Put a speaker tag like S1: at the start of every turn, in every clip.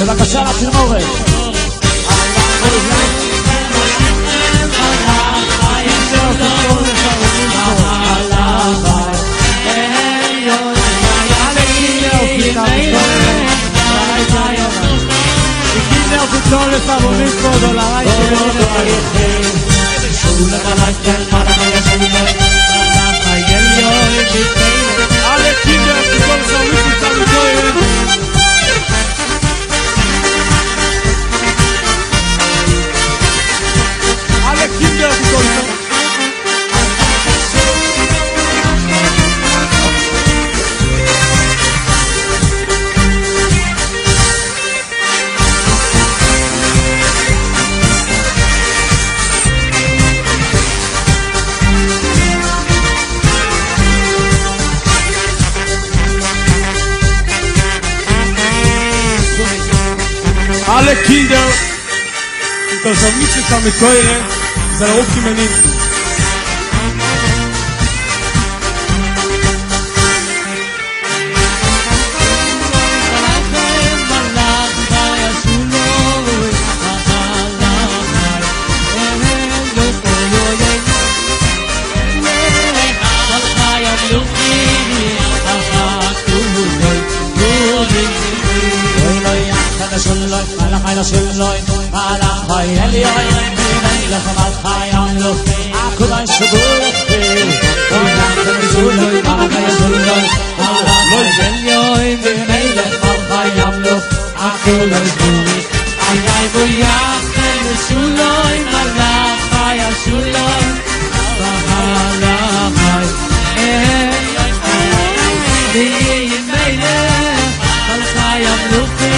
S1: בבקשה לצלמורת.
S2: Todo el favorito de la raíz Ale Kinder, utożsamicie same koire, zarobki menu.
S1: Shulloy, Malach, Elioy, Melech, Malchayam, Lufi, Akudan, Shubuchil, Shulloy, Malach, Shulloy, Malach, Elioy, Melech, Malchayam, Lufi, Akudan, Shubuchil, Ayay, Buyach, Shulloy, Malach, Shulloy, Malach, Elioy, Melech, Malchayam, Lufi,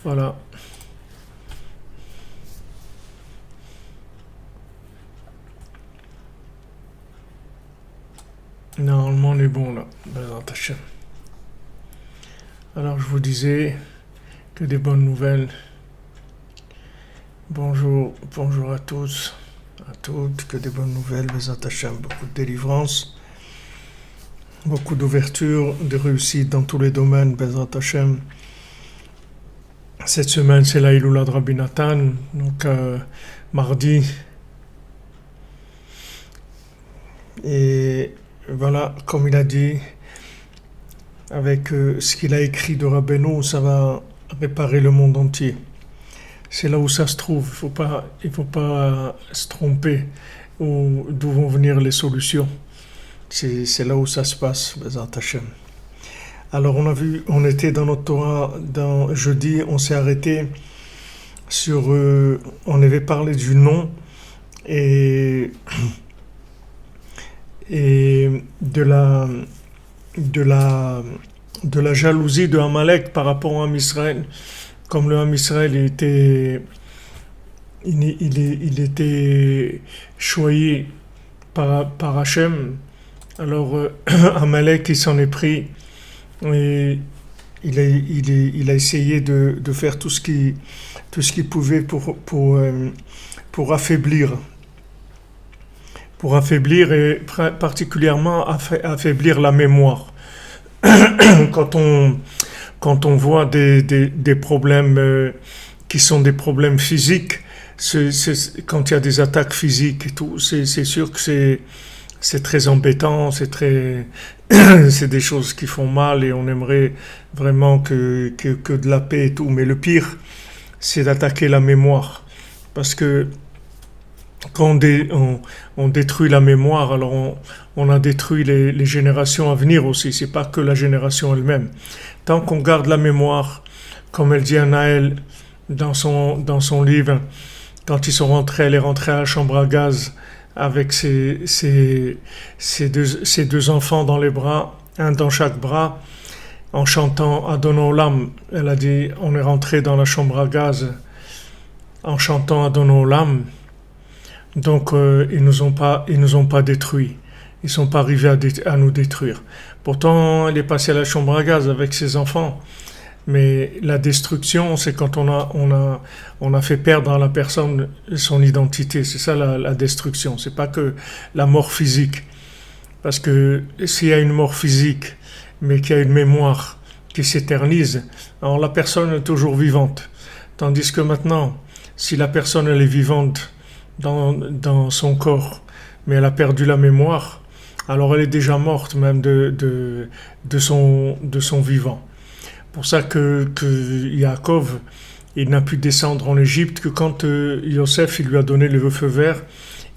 S3: Voilà. Normalement, on est bon là. Bezrat Hashem. Alors, je vous disais que des bonnes nouvelles. Bonjour à tous, à toutes, que des bonnes nouvelles. Bezrat Hashem, beaucoup de délivrance, beaucoup d'ouverture, de réussite dans tous les domaines. Bezrat Hashem. Cette semaine, c'est la Iloula de Rabbi Nathan, donc mardi. Et voilà, comme il a dit, avec ce qu'il a écrit de Rabbeinu, ça va réparer le monde entier. C'est là où ça se trouve, il faut pas se tromper d'où vont venir les solutions. C'est là où ça se passe, Bezrat Hashem. Alors on était dans notre Torah, jeudi, on s'est arrêté sur, on avait parlé du nom et de la jalousie de Amalek par rapport au Ham Israël. Comme le Ham Israël il était choyé par Hachem, alors Amalek il s'en est pris. Et il a essayé de faire tout ce qu'il pouvait pour affaiblir et particulièrement affaiblir la mémoire. Quand on voit des problèmes qui sont des problèmes physiques, quand il y a des attaques physiques et tout, c'est sûr que c'est très embêtant, c'est des choses qui font mal et on aimerait vraiment que de la paix et tout. Mais le pire, c'est d'attaquer la mémoire. Parce que quand on détruit la mémoire, alors on a détruit les générations à venir aussi. C'est pas que la génération elle-même. Tant qu'on garde la mémoire, comme elle dit à Naël dans son livre, quand elle est rentrée à la chambre à gaz, avec ses deux enfants dans les bras, un dans chaque bras, en chantant Adon Olam. Elle a dit, on est rentré dans la chambre à gaz en chantant Adon Olam. Donc ils nous ont pas détruits. Ils sont pas arrivés à nous détruire. Pourtant, elle est passée à la chambre à gaz avec ses enfants. Mais la destruction, c'est quand on a fait perdre à la personne son identité. C'est ça la destruction. C'est pas que la mort physique. Parce que s'il y a une mort physique, mais qu'il y a une mémoire qui s'éternise, alors la personne est toujours vivante. Tandis que maintenant, si la personne elle est vivante dans son corps, mais elle a perdu la mémoire, alors elle est déjà morte même de son vivant. Pour ça que Yaakov, il n'a pu descendre en Égypte que quand Yosef il lui a donné le feu vert,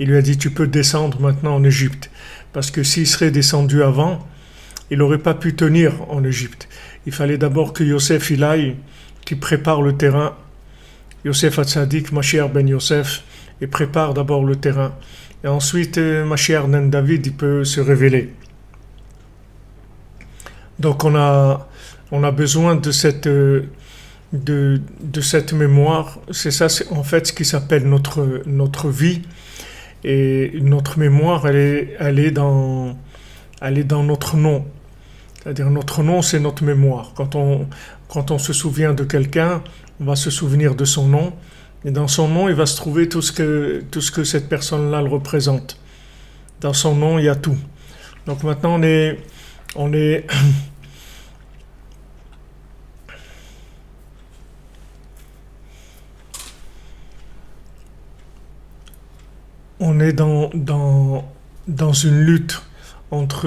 S3: il lui a dit tu peux descendre maintenant en Égypte. Parce que s'il serait descendu avant, il n'aurait pas pu tenir en Égypte. Il fallait d'abord que Yosef il aille, qu'il prépare le terrain. Yosef Hatzadik, Mashiach ben Yosef, il prépare d'abord le terrain. Et ensuite, Mashiach ben David, il peut se révéler. Donc on a besoin de cette mémoire. C'est ça, c'est en fait ce qui s'appelle notre vie. Et notre mémoire, elle est dans notre nom. C'est-à-dire notre nom, c'est notre mémoire. Quand on se souvient de quelqu'un, on va se souvenir de son nom. Et dans son nom, il va se trouver tout ce que cette personne-là le représente. Dans son nom, il y a tout. Donc maintenant, on est on est dans une lutte entre,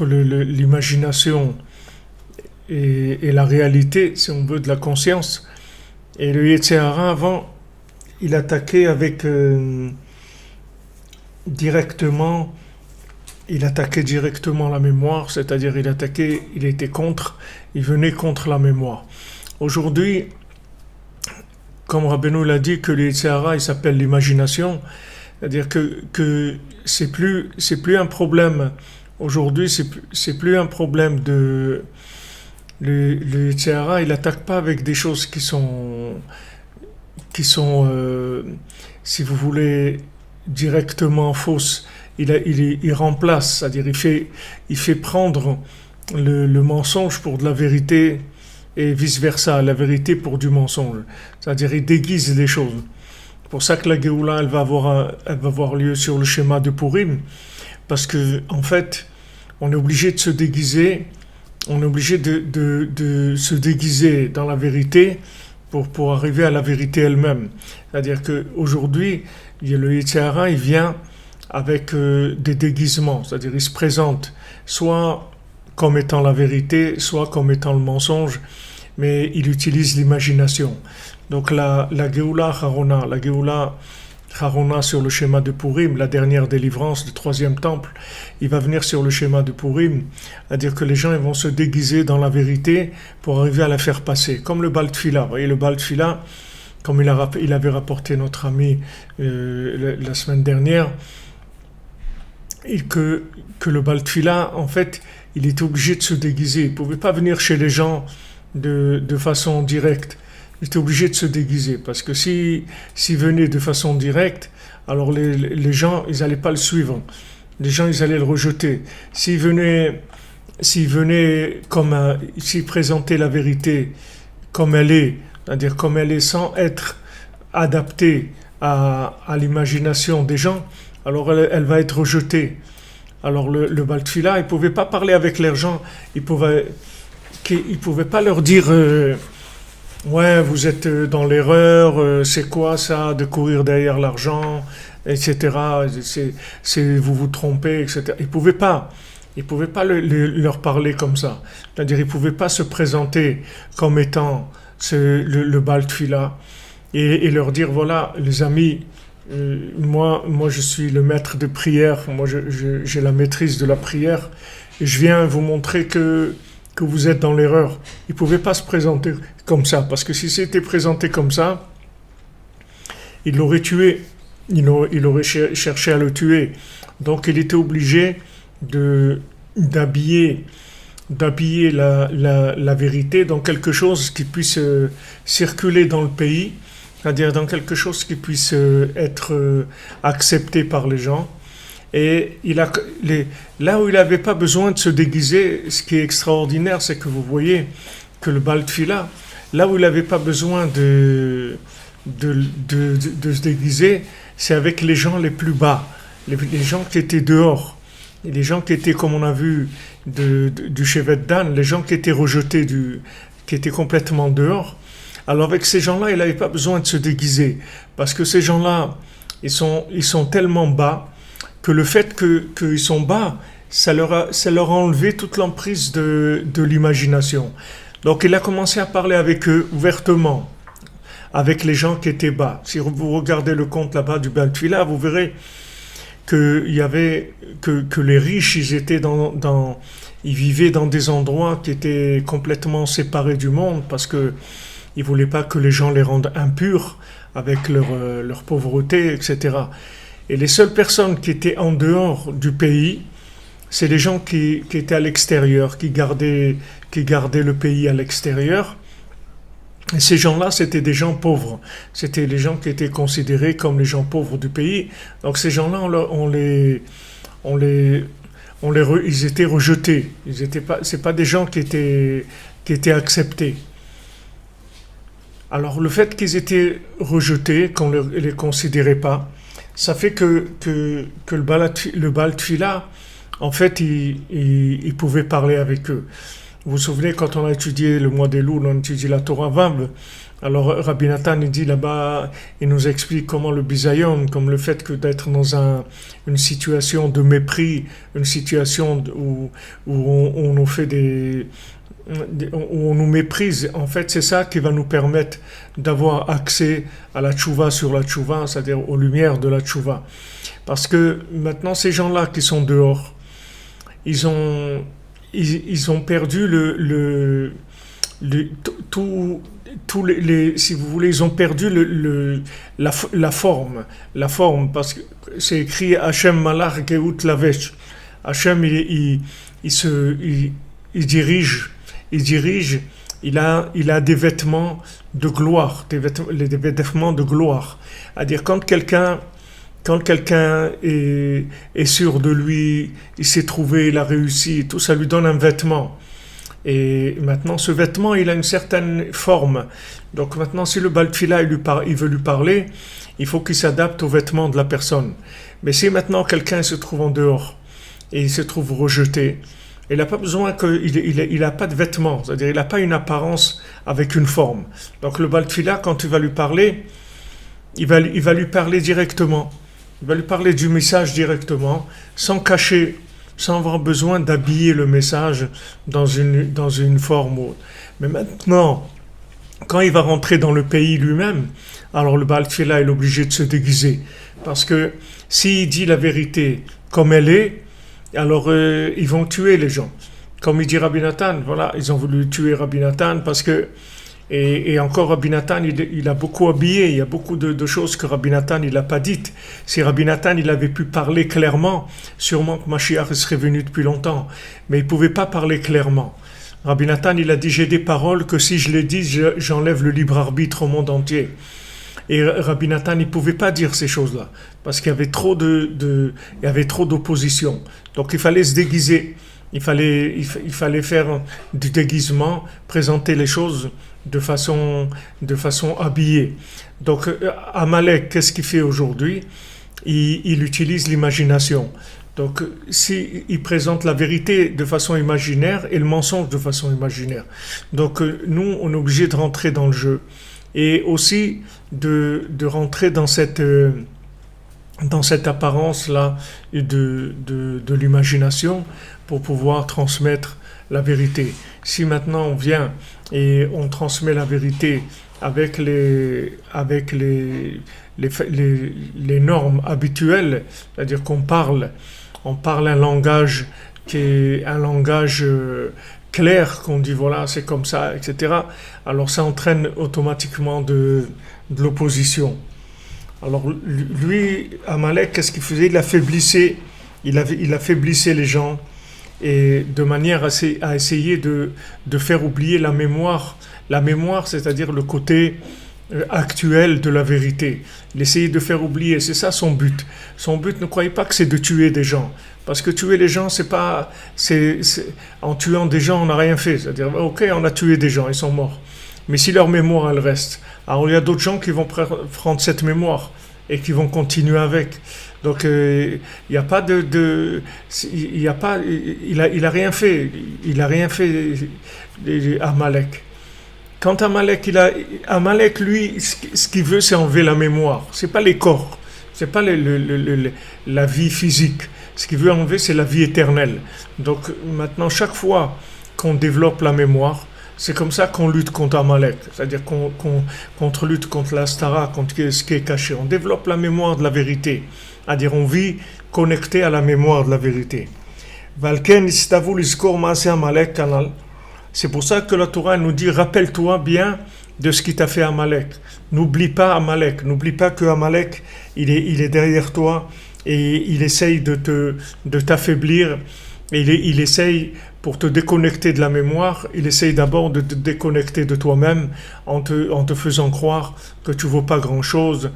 S3: l'imagination et la réalité, si on veut, de la conscience. Et le Yetzirah, avant, il attaquait avec directement, il attaquait directement la mémoire, c'est-à-dire il était contre, il venait contre la mémoire. Aujourd'hui, comme Rabbeinu l'a dit, que le Yetzirah, il s'appelle l'imagination, c'est-à-dire que c'est plus un problème. Aujourd'hui, c'est plus un problème de le Yetzirah, il n'attaque pas avec des choses qui sont si vous voulez, directement fausses. Il remplace, c'est-à-dire il fait prendre le mensonge pour de la vérité et vice-versa, la vérité pour du mensonge. C'est-à-dire il déguise les choses. C'est pour ça que la Géoula, elle va avoir lieu sur le schéma de Purim, parce que en fait, on est obligé de se déguiser, on est obligé de se déguiser dans la vérité pour arriver à la vérité elle-même. C'est-à-dire qu'aujourd'hui, le Yetzirah, il vient avec des déguisements, c'est-à-dire il se présente soit comme étant la vérité, soit comme étant le mensonge, mais il utilise l'imagination. Donc la Géoula Harona sur le schéma de Purim, la dernière délivrance du troisième temple, il va venir sur le schéma de Purim, c'est-à-dire que les gens ils vont se déguiser dans la vérité pour arriver à la faire passer, comme le Bal Tfila. Vous voyez, le Bal Tfila, comme il avait rapporté notre ami la semaine dernière, et que le Bal Tfila, en fait, il était obligé de se déguiser. Il ne pouvait pas venir chez les gens de façon directe. Il était obligé de se déguiser, parce que s'il venait de façon directe, alors les gens, ils n'allaient pas le suivre. Les gens, ils allaient le rejeter. S'il venait s'il présentait la vérité comme elle est, c'est-à-dire comme elle est sans être adaptée à l'imagination des gens, alors elle va être rejetée. Alors le Bal Tfila, il ne pouvait pas parler avec les gens, il pouvait pas leur dire ouais, vous êtes dans l'erreur, c'est quoi ça de courir derrière l'argent, etc. Vous vous trompez, etc. Il pouvait pas leur parler comme ça. C'est-à-dire, il pouvait pas se présenter comme étant le Bal Tfila et leur dire voilà, les amis, moi je suis le maître de prière, moi j'ai la maîtrise de la prière et je viens vous montrer que vous êtes dans l'erreur. Il ne pouvait pas se présenter comme ça, parce que si c'était présenté comme ça, il l'aurait tué, il aurait cherché à le tuer. Donc il était obligé d'habiller la vérité dans quelque chose qui puisse circuler dans le pays, c'est-à-dire dans quelque chose qui puisse être accepté par les gens. Et là où il n'avait pas besoin de se déguiser, ce qui est extraordinaire, c'est que vous voyez que le Bal Tfila, là où il n'avait pas besoin de se déguiser, c'est avec les gens les plus bas, les gens qui étaient dehors, et les gens qui étaient, comme on a vu, du Shevet Dan, les gens qui étaient rejetés, qui étaient complètement dehors. Alors avec ces gens-là, il n'avait pas besoin de se déguiser, parce que ces gens-là, ils sont tellement bas, que le fait qu'ils sont bas, ça leur a enlevé toute l'emprise de l'imagination. Donc il a commencé à parler avec eux ouvertement, avec les gens qui étaient bas. Si vous regardez le conte là-bas du Bal Tfila, vous verrez que les riches, ils vivaient dans des endroits qui étaient complètement séparés du monde, parce que ils voulaient pas que les gens les rendent impurs avec leur pauvreté, etc. Et les seules personnes qui étaient en dehors du pays, c'est les gens qui étaient à l'extérieur, qui gardaient le pays à l'extérieur. Et ces gens-là, c'était des gens pauvres. C'était les gens qui étaient considérés comme les gens pauvres du pays. Donc ces gens-là, ils étaient rejetés. C'est pas des gens qui étaient acceptés. Alors le fait qu'ils étaient rejetés, qu'on ne les considérait pas, ça fait que le Bal Tfila, en fait, il pouvait parler avec eux. Vous vous souvenez, quand on a étudié le mois des loups, on a étudié la Torah Vav, alors Rabbi Nathan, il dit là-bas, il nous explique comment le bisayon, comme le fait que d'être dans une situation de mépris, une situation où on nous fait où on nous méprise, en fait, c'est ça qui va nous permettre d'avoir accès à la tchouva sur la tchouva, c'est-à-dire aux lumières de la tchouva. Parce que maintenant, ces gens-là qui sont dehors, ils ont perdu si vous voulez, ils ont perdu la forme, parce que c'est écrit Hachem Malach Geut Lavesh. Hachem, il dirige, il a des vêtements de gloire, des vêtements de gloire. C'est-à-dire quand quelqu'un est sûr de lui, il s'est trouvé, il a réussi, tout ça lui donne un vêtement. Et maintenant, ce vêtement, il a une certaine forme. Donc maintenant, si le Baal Tefila, il veut lui parler, il faut qu'il s'adapte aux vêtements de la personne. Mais si maintenant quelqu'un se trouve en dehors et il se trouve rejeté, il n'a pas besoin il n'a pas de vêtements, c'est-à-dire il n'a pas une apparence avec une forme. Donc le Baal Tefila, quand il va lui parler, il va lui parler directement. Il va lui parler du message directement, sans cacher, sans avoir besoin d'habiller le message dans une forme ou autre. Mais maintenant, quand il va rentrer dans le pays lui-même, alors le Baal Tefila est obligé de se déguiser. Parce que s'il dit la vérité comme elle est, alors ils vont tuer les gens. Comme il dit Rabbi Nathan, voilà, ils ont voulu tuer Rabbi Nathan parce que et encore Rabbi Nathan, il a beaucoup habillé, il y a beaucoup de choses que Rabbi Nathan il n'a pas dites. Si Rabbi Nathan il avait pu parler clairement, sûrement que Mashiach serait venu depuis longtemps, mais il ne pouvait pas parler clairement. Rabbi Nathan il a dit j'ai des paroles que si je les dis, j'enlève le libre arbitre au monde entier. Et Rabbi Nathan il ne pouvait pas dire ces choses-là parce qu'il y avait trop il y avait trop d'opposition. Donc il fallait se déguiser. Il fallait faire du déguisement, présenter les choses de façon habillée. Donc Amalek, qu'est-ce qu'il fait aujourd'hui? Il utilise l'imagination. Donc il présente la vérité de façon imaginaire et le mensonge de façon imaginaire. Donc nous, on est obligé de rentrer dans le jeu et aussi de rentrer dans cette apparence-là de l'imagination pour pouvoir transmettre la vérité. Si maintenant on vient et on transmet la vérité avec les normes habituelles, c'est-à-dire qu'on parle un langage qui est un langage clair, qu'on dit voilà c'est comme ça, etc. Alors ça entraîne automatiquement de l'opposition. Alors lui, Amalek, qu'est-ce qu'il faisait? Il affaiblissait les gens et de manière à essayer de faire oublier la mémoire. La mémoire, c'est-à-dire le côté actuel de la vérité. Il essayait de faire oublier, c'est ça son but. Son but, ne croyez pas que c'est de tuer des gens. Parce que tuer les gens, en tuant des gens, on n'a rien fait. C'est-à-dire, ok, on a tué des gens, ils sont morts. Mais si leur mémoire, elle reste, alors il y a d'autres gens qui vont prendre cette mémoire et qui vont continuer avec. Donc il n'y a pas il a rien fait. Il a rien fait Amalek. Quant à Amalek, lui, ce qu'il veut, c'est enlever la mémoire. C'est pas les corps, c'est pas la vie physique. Ce qu'il veut enlever, c'est la vie éternelle. Donc maintenant, chaque fois qu'on développe la mémoire, c'est comme ça qu'on lutte contre Amalek, c'est-à-dire qu'on lutte contre l'Astara, contre ce qui est caché. On développe la mémoire de la vérité, c'est-à-dire on vit connecté à la mémoire de la vérité. Valken istavu lizkor maaseh Amalek kanal. C'est pour ça que la Torah nous dit rappelle-toi bien de ce qui t'a fait Amalek. N'oublie pas Amalek, n'oublie pas que Amalek il est derrière toi et il essaye de t'affaiblir. Et il essaye, pour te déconnecter de la mémoire, il essaye d'abord de te déconnecter de toi-même en te faisant croire que tu ne vaux pas grand-chose,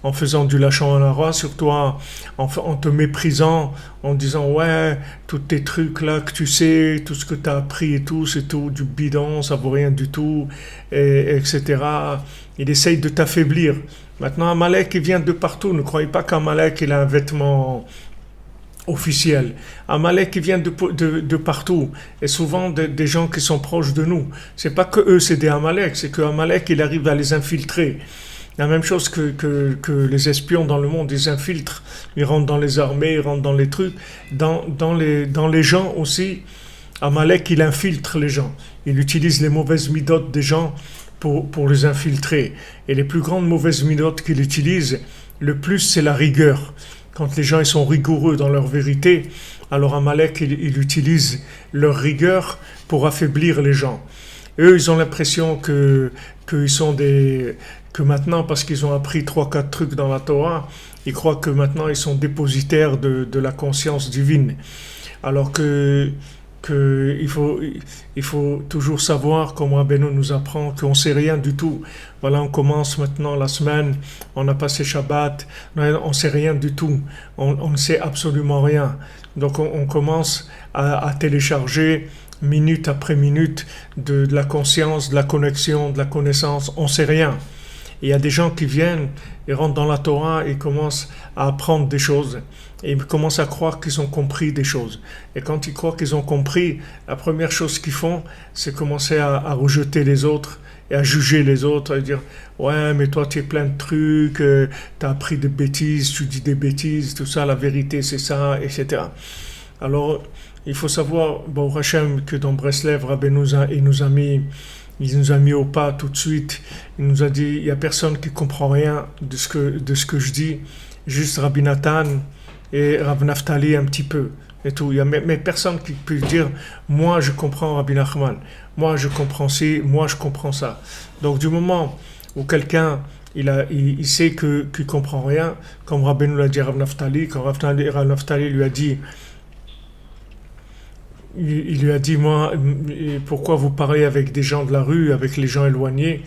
S3: en faisant du lachon hara sur toi, en te méprisant, en disant « Ouais, tous tes trucs là que tu sais, tout ce que tu as appris et tout, c'est tout du bidon, ça vaut rien du tout, etc. » Il essaye de t'affaiblir. Maintenant, Amalek, il vient de partout. Ne croyez pas qu'Amalek, il a un vêtement officiels. Amalek qui vient de partout, et souvent des gens qui sont proches de nous. C'est pas que eux, c'est des Amalek, c'est que Amalek, il arrive à les infiltrer. La même chose que les espions dans le monde, ils infiltrent, ils rentrent dans les armées, ils rentrent dans les trucs. Dans les gens aussi, Amalek, il infiltre les gens. Il utilise les mauvaises midotes des gens pour les infiltrer. Et les plus grandes mauvaises midotes qu'il utilise, le plus, c'est la rigueur. Quand les gens ils sont rigoureux dans leur vérité, alors Amalek, il utilise leur rigueur pour affaiblir les gens. Eux, ils ont l'impression qu'ils sont que maintenant, parce qu'ils ont appris 3-4 trucs dans la Torah, ils croient que maintenant ils sont dépositaires de la conscience divine. Alors que il faut toujours savoir, comme Rabbeinu nous apprend, qu'on ne sait rien du tout. Voilà, on commence maintenant la semaine, on a passé Shabbat, on ne sait rien du tout, on ne sait absolument rien. Donc on commence à télécharger minute après minute de la conscience, de la connexion, de la connaissance, on ne sait rien. Et il y a des gens qui viennent, ils rentrent dans la Torah et commencent à apprendre des choses. Et ils commencent à croire qu'ils ont compris des choses. Et quand ils croient qu'ils ont compris, la première chose qu'ils font, c'est commencer à rejeter les autres et à juger les autres, à dire « Ouais, mais toi, tu es plein de trucs, tu as appris des bêtises, tu dis des bêtises, tout ça, la vérité, c'est ça, etc. » Alors, il faut savoir, bon, Hachem, que dans Breslev, Rabbeinu il nous a mis au pas tout de suite. Il nous a dit, il n'y a personne qui comprend rien de ce que je dis, juste Rabbi Nathan et Rav Naftali un petit peu et tout. Il y a mais personne qui peut dire, moi je comprends Rabbi Nachman, moi je comprends ci, moi je comprends ça. Donc du moment où quelqu'un il sait qu'il comprend rien, comme Rabbeinu l'a dit à Rav Naftali, quand Rav Naftali lui a dit, il lui a dit, moi, pourquoi vous parlez avec des gens de la rue, avec les gens éloignés?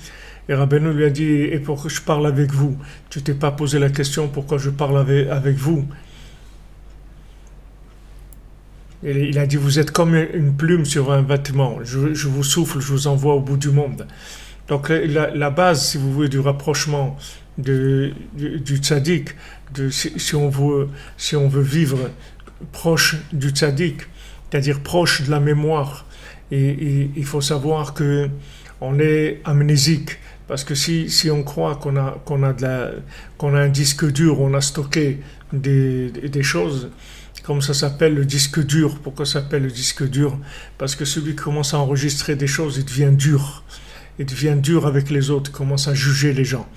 S3: Et Rabbeinu lui a dit, et pourquoi je parle avec vous? Tu t'es pas posé la question pourquoi je parle avec vous? Et il a dit, vous êtes comme une plume sur un vêtement. Je vous souffle, je vous envoie au bout du monde. Donc la base, si vous voulez, du rapprochement du tzaddik, si on veut vivre proche du tzaddik, c'est-à-dire proche de la mémoire. Et il faut savoir que on est amnésique, parce que si on croit qu'on a un disque dur, on a stocké des choses, comme ça s'appelle le disque dur. Pourquoi ça s'appelle le disque dur? Parce que celui qui commence à enregistrer des choses, il devient dur. Il devient dur avec les autres, il commence à juger les gens.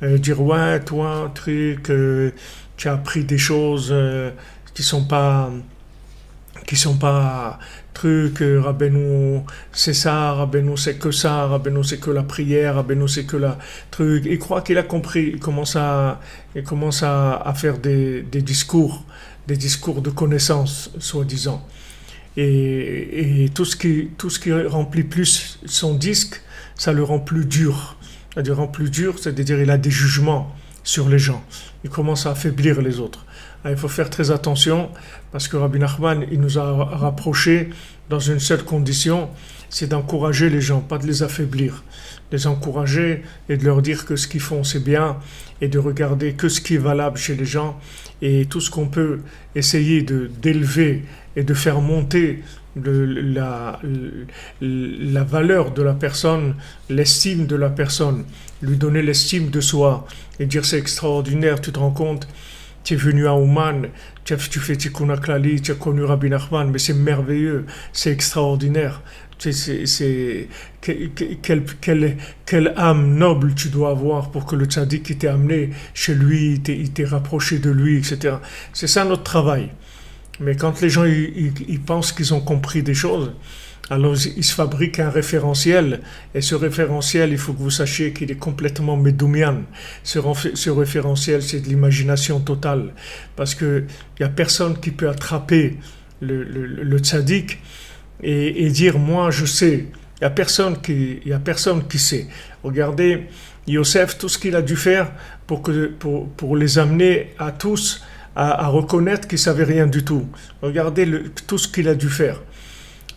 S3: Dire, ouais, toi, truc, tu as appris des choses qui sont pas trucs, Rabbeinu c'est ça, Rabbeinu c'est que ça, Rabbeinu c'est que la prière, Rabbeinu c'est que la truc. Il croit qu'il a compris, il commence à faire des discours de connaissance, soi-disant. Et tout ce qui remplit plus son disque, ça le rend plus dur. C'est-à-dire rend plus dur, c'est-à-dire il a des jugements sur les gens. Il commence à affaiblir les autres. Il faut faire très attention parce que Rabbi Nachman, il nous a rapprochés dans une seule condition, c'est d'encourager les gens, pas de les affaiblir. Les encourager et de leur dire que ce qu'ils font c'est bien et de regarder que ce qui est valable chez les gens et tout ce qu'on peut essayer d'élever et de faire monter la valeur de la personne, l'estime de la personne, lui donner l'estime de soi et dire c'est extraordinaire, tu te rends compte, tu es venu à Ouman, tu fais Tikkun HaKlali, tu as connu Rabbi Nachman, mais c'est merveilleux, c'est extraordinaire. Quelle âme noble tu dois avoir pour que le tzaddik qui t'est amené chez lui, il t'est rapproché de lui, etc. C'est ça notre travail. Mais quand les gens ils pensent qu'ils ont compris des choses, alors ils se fabriquent un référentiel, et ce référentiel, il faut que vous sachiez qu'il est complètement médoumian. Ce référentiel, c'est de l'imagination totale, parce que il y a personne qui peut attraper le tzaddik et dire moi je sais. Il y a personne qui sait. Regardez Yosef, tout ce qu'il a dû faire pour les amener à tous à reconnaître qu'ils savaient rien du tout. Regardez tout ce qu'il a dû faire.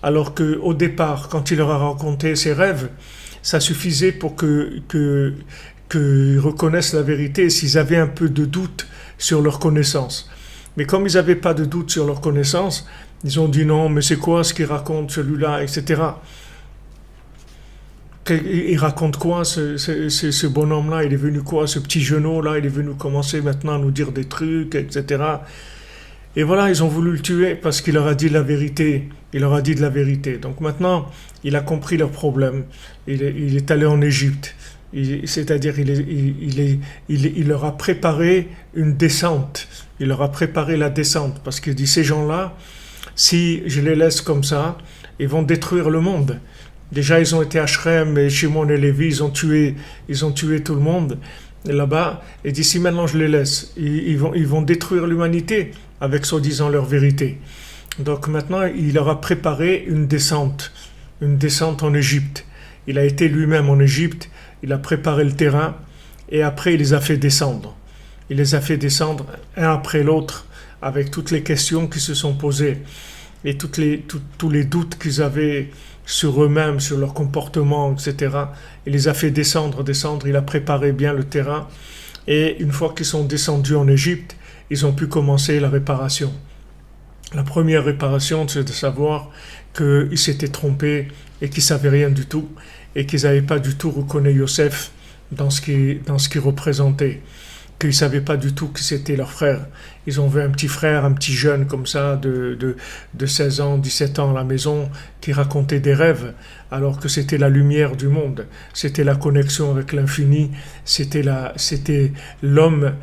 S3: Alors qu'au départ, quand il leur a raconté ses rêves, ça suffisait pour qu'ils reconnaissent la vérité s'ils avaient un peu de doute sur leur connaissance. Mais comme ils n'avaient pas de doute sur leur connaissance, ils ont dit non, mais c'est quoi ce qu'il raconte celui-là, etc. Il raconte quoi ce bonhomme-là? Il est venu quoi? Ce petit genou-là, il est venu commencer maintenant à nous dire des trucs, etc. Et voilà, ils ont voulu le tuer parce qu'il leur a dit la vérité. Il leur a dit de la vérité. Donc maintenant, il a compris leur problème. Il est allé en Égypte. C'est-à-dire, il leur a préparé une descente. Il leur a préparé la descente. Parce qu'il dit, ces gens-là, si je les laisse comme ça, ils vont détruire le monde. Déjà, ils ont été à Shrem et Shimon et Lévi, ils ont tué tout le monde là-bas. Et d'ici maintenant, je les laisse. Ils vont détruire l'humanité avec soi-disant leur vérité. Donc maintenant, il leur a préparé une descente en Égypte. Il a été lui-même en Égypte, il a préparé le terrain et après, il les a fait descendre. Il les a fait descendre un après l'autre avec toutes les questions qui se sont posées et tous les doutes qu'ils avaient sur eux-mêmes, sur leur comportement, etc. Il les a fait descendre, il a préparé bien le terrain. Et une fois qu'ils sont descendus en Égypte, ils ont pu commencer la réparation. La première réparation, c'est de savoir qu'ils s'étaient trompés et qu'ils ne savaient rien du tout et qu'ils n'avaient pas du tout reconnu Yosef dans ce qu'il représentait. Qu'ils ne savaient pas du tout que c'était leur frère. Ils ont vu un petit frère, un petit jeune comme ça, de 16 ans, 17 ans à la maison, qui racontait des rêves, alors que c'était la lumière du monde, c'était la connexion avec l'infini, c'était l'homme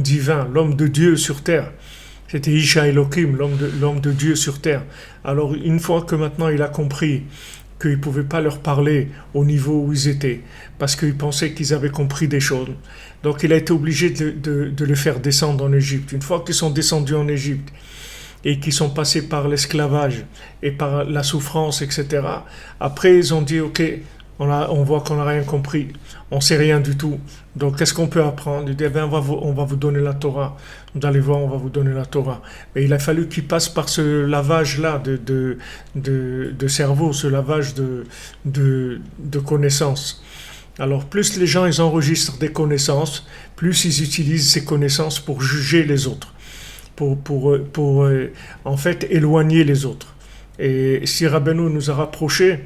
S3: divin, l'homme de Dieu sur terre. C'était Isha Elohim, l'homme de Dieu sur terre. Alors une fois que maintenant il a compris qu'il ne pouvait pas leur parler au niveau où ils étaient, parce qu'ils pensaient qu'ils avaient compris des choses. Donc il a été obligé de les faire descendre en Égypte. Une fois qu'ils sont descendus en Égypte et qu'ils sont passés par l'esclavage et par la souffrance, etc., après ils ont dit, ok, on voit qu'on n'a rien compris, on ne sait rien du tout. Donc qu'est-ce qu'on peut apprendre? Il dit, on va vous donner la Torah. Vous allez voir, on va vous donner la Torah. Mais il a fallu qu'ils passent par ce lavage-là de cerveau, ce lavage de connaissances. Alors plus les gens ils enregistrent des connaissances, plus ils utilisent ces connaissances pour juger les autres, pour en fait éloigner les autres. Et si Rabbeinu nous a rapprochés,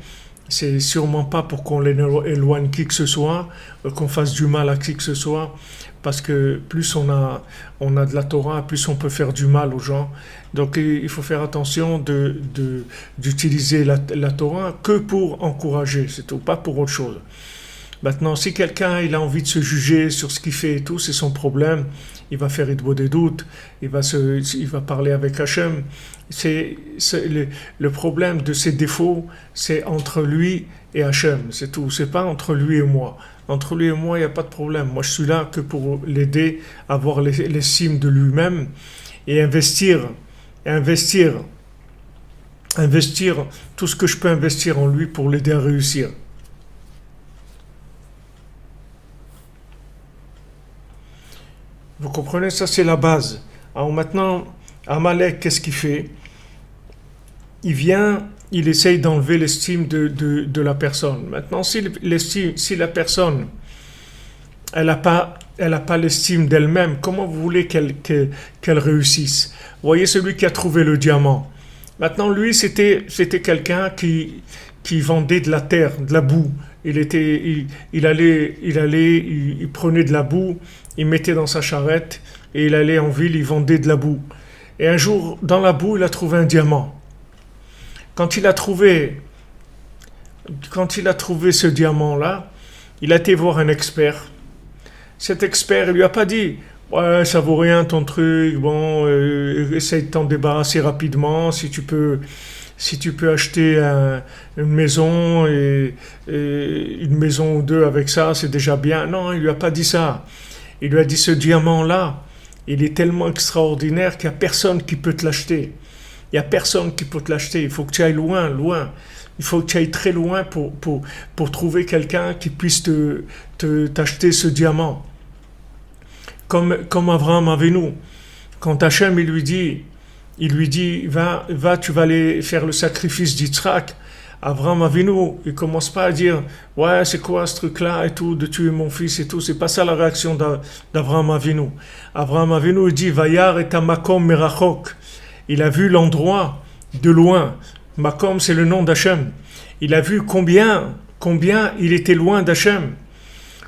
S3: c'est sûrement pas pour qu'on éloigne qui que ce soit, qu'on fasse du mal à qui que ce soit, parce que plus on a de la Torah, plus on peut faire du mal aux gens. Donc il faut faire attention d'utiliser la Torah que pour encourager, c'est tout, pas pour autre chose. Maintenant, si quelqu'un il a envie de se juger sur ce qu'il fait et tout, c'est son problème. Il va faire Idbo des doutes, il va parler avec Hachem. Le problème de ses défauts, c'est entre lui et Hachem, c'est tout. C'est pas entre lui et moi. Entre lui et moi, il n'y a pas de problème. Moi, je suis là que pour l'aider à avoir l'estime de lui-même et investir tout ce que je peux investir en lui pour l'aider à réussir. Vous comprenez, ça c'est la base. Alors maintenant, Amalek, qu'est-ce qu'il fait? Il vient, il essaye d'enlever l'estime de la personne. Maintenant, si la personne, elle n'a pas l'estime d'elle-même, comment vous voulez qu'elle réussisse? Vous voyez celui qui a trouvé le diamant. Maintenant, lui, c'était quelqu'un qui vendait de la terre, de la boue. Il prenait de la boue, il mettait dans sa charrette et il allait en ville, il vendait de la boue. Et un jour, dans la boue, il a trouvé un diamant. Quand il a trouvé ce diamant-là, il a été voir un expert. Cet expert, il lui a pas dit « Ouais, ça vaut rien ton truc, bon, essaye de t'en débarrasser rapidement, si tu peux acheter une maison et une maison ou deux avec ça, c'est déjà bien. » Non, il lui a pas dit ça. Il lui a dit, ce diamant-là, il est tellement extraordinaire qu'il n'y a personne qui peut te l'acheter. Il n'y a personne qui peut te l'acheter. Il faut que tu ailles loin. Il faut que tu ailles très loin pour trouver quelqu'un qui puisse t'acheter ce diamant. Comme Abraham Avinu. Quand Hachem, il lui dit, va, tu vas aller faire le sacrifice d'Yitzhak. Abraham Avinu, il commence pas à dire ouais, c'est quoi ce truc-là et tout, de tuer mon fils et tout. C'est pas ça la réaction d'Abraham Avinu. Abraham Avinu, il dit Vayar et Makom merachok. Il a vu l'endroit de loin. Makom, c'est le nom d'Hachem. Il a vu combien il était loin d'Hachem.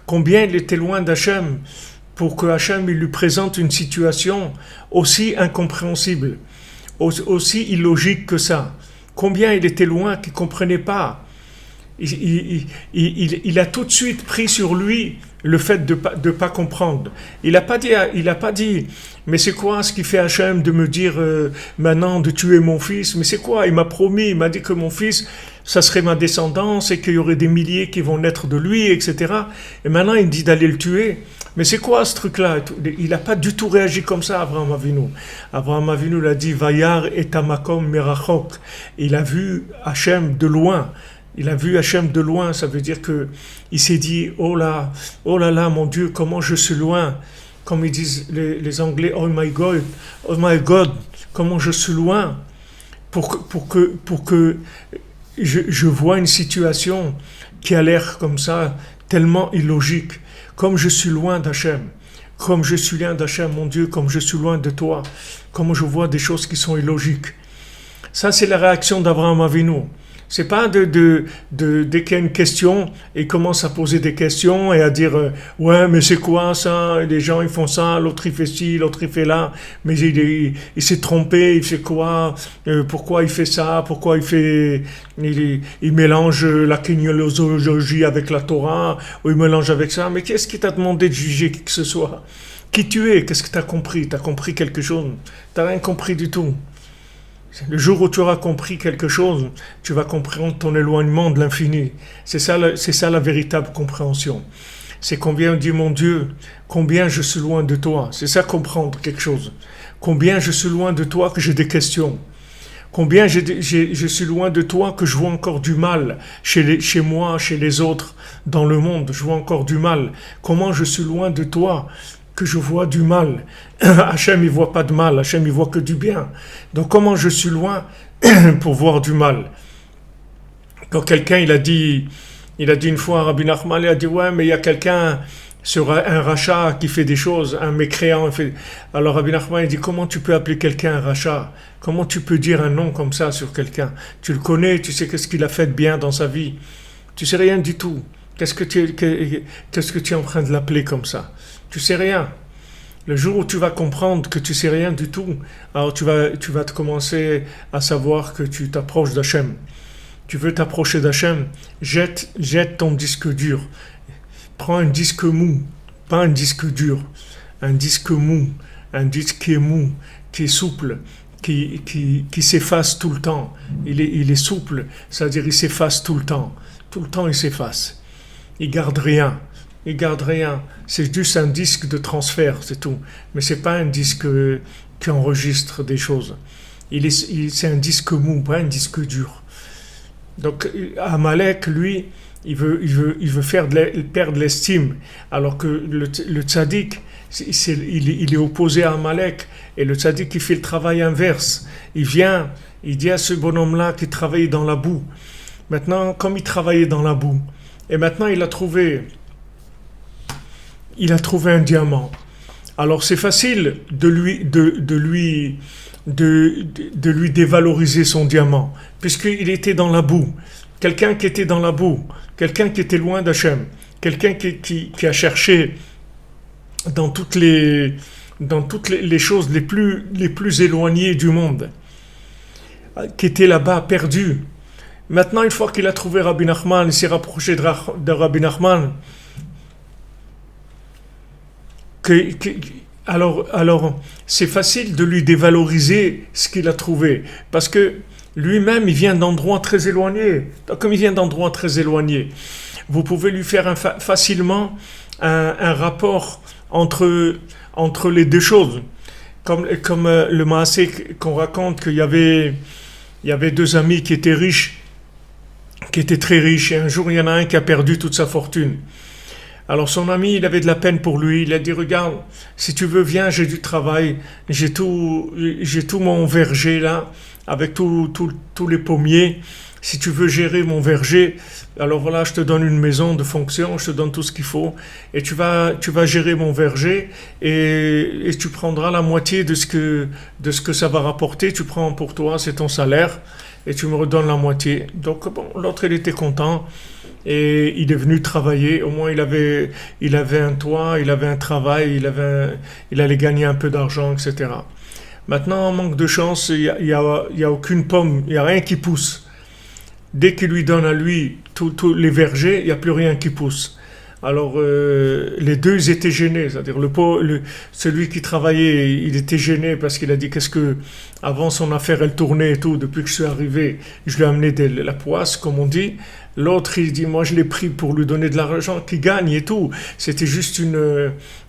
S3: Combien il était loin d'Hachem pour que Hachem il lui présente une situation aussi incompréhensible, aussi illogique que ça. Combien il était loin qu'il ne comprenait pas. Il a tout de suite pris sur lui le fait de pas comprendre. Il n'a pas dit, mais c'est quoi ce qui fait Hachem de me dire maintenant de tuer mon fils? Mais c'est quoi? Il m'a promis, il m'a dit que mon fils, ça serait ma descendance et qu'il y aurait des milliers qui vont naître de lui, etc. Et maintenant il me dit d'aller le tuer. Mais c'est quoi ce truc-là? Il n'a pas du tout réagi comme ça, Abraham Avinu. Abraham Avinu l'a dit, Vayar et Tamakom merachok. Il a vu Hachem de loin. Il a vu Hachem de loin, ça veut dire que il s'est dit, oh là là, mon Dieu, comment je suis loin. Comme ils disent les Anglais, oh my God, comment je suis loin. Pour que je vois une situation qui a l'air comme ça, tellement illogique. Comme je suis loin d'Hachem, comme je suis loin d'Hachem, mon Dieu, comme je suis loin de toi, comme je vois des choses qui sont illogiques. Ça, c'est la réaction d'Abraham Avinu. C'est pas dès qu'il y a une question, il commence à poser des questions et à dire ouais, mais c'est quoi ça? Les gens ils font ça, l'autre il fait ci, l'autre il fait là, mais il s'est trompé, il fait quoi? Pourquoi il fait ça? Pourquoi il mélange la kéniologie avec la Torah, ou il mélange avec ça? Mais qu'est-ce qui t'a demandé de juger qui que ce soit? Qui tu es? Qu'est-ce que tu as compris? Tu as compris quelque chose? Tu n'as rien compris du tout. Le jour où tu auras compris quelque chose, tu vas comprendre ton éloignement de l'infini. C'est ça la véritable compréhension. C'est combien on dit, mon Dieu, combien je suis loin de toi. C'est ça comprendre quelque chose. Combien je suis loin de toi que j'ai des questions. Combien je suis loin de toi que je vois encore du mal chez moi, chez les autres, dans le monde. Je vois encore du mal. Comment je suis loin de toi que je vois du mal. Hachem, il voit pas de mal. Hachem, il voit que du bien. Donc, comment je suis loin pour voir du mal? Quand quelqu'un, il a dit une fois à Rabbi Nachman, il a dit, ouais, mais il y a quelqu'un sur un rachat qui fait des choses, un mécréant. Alors, Rabbi Nachman, il dit, comment tu peux appeler quelqu'un un rachat? Comment tu peux dire un nom comme ça sur quelqu'un? Tu le connais, tu sais qu'est-ce qu'il a fait de bien dans sa vie. Tu sais rien du tout. Qu'est-ce que tu es en train de l'appeler comme ça? Tu sais rien. Le jour où tu vas comprendre que tu sais rien du tout, alors tu vas te commencer à savoir que tu t'approches d'Hachem. Tu veux t'approcher d'Hachem, jette ton disque dur. Prends un disque mou, pas un disque dur. Un disque mou, un disque qui est mou, qui est souple, qui s'efface tout le temps. Il est souple, c'est-à-dire il s'efface tout le temps. Tout le temps il s'efface. Il garde rien. C'est juste un disque de transfert, c'est tout. Mais c'est pas un disque qui enregistre des choses. C'est un disque mou, pas un disque dur. Donc Amalek, lui, il veut perdre l'estime, alors que le tzaddik, il est opposé à Amalek, et le tzaddik il fait le travail inverse. Il dit à ce bonhomme-là qui travaillait dans la boue. Maintenant, comme il travaillait dans la boue, et maintenant il a trouvé un diamant. Alors c'est facile de lui dévaloriser son diamant, puisqu'il était dans la boue. Quelqu'un qui était dans la boue, quelqu'un qui était loin d'Hachem, quelqu'un qui a cherché dans toutes les choses les plus éloignées du monde, qui était là-bas perdu. Maintenant, une fois qu'il a trouvé Rabbi Nachman, il s'est rapproché de Rabbi Nachman. Alors, c'est facile de lui dévaloriser ce qu'il a trouvé, parce que lui-même, il vient d'endroits très éloignés. Donc, comme il vient d'endroits très éloignés, vous pouvez lui faire facilement un rapport entre les deux choses. Comme le Maasé qu'on raconte qu'il y avait deux amis qui étaient riches, qui était très riche, et un jour il y en a un qui a perdu toute sa fortune. Alors son ami, il avait de la peine pour lui, il a dit, regarde, si tu veux, viens, j'ai du travail, j'ai tout mon verger là, avec tous les pommiers. Si tu veux gérer mon verger, alors voilà, je te donne une maison de fonction, je te donne tout ce qu'il faut, et tu vas gérer mon verger, et tu prendras la moitié de ce que ça va rapporter, tu prends pour toi, c'est ton salaire, et tu me redonnes la moitié. Donc bon, l'autre il était content, et il est venu travailler, au moins il avait un toit, il avait un travail, il allait gagner un peu d'argent, etc. Maintenant, en manque de chance, il y a aucune pomme, il n'y a rien qui pousse. Dès qu'il lui donne à lui tous les vergers, il n'y a plus rien qui pousse. Alors les deux ils étaient gênés, c'est-à-dire celui qui travaillait, il était gêné parce qu'il a dit qu'est-ce que avant son affaire elle tournait et tout, depuis que je suis arrivé, je lui ai amené de la poisse comme on dit. L'autre il dit moi je l'ai pris pour lui donner de l'argent qu'il gagne et tout. C'était juste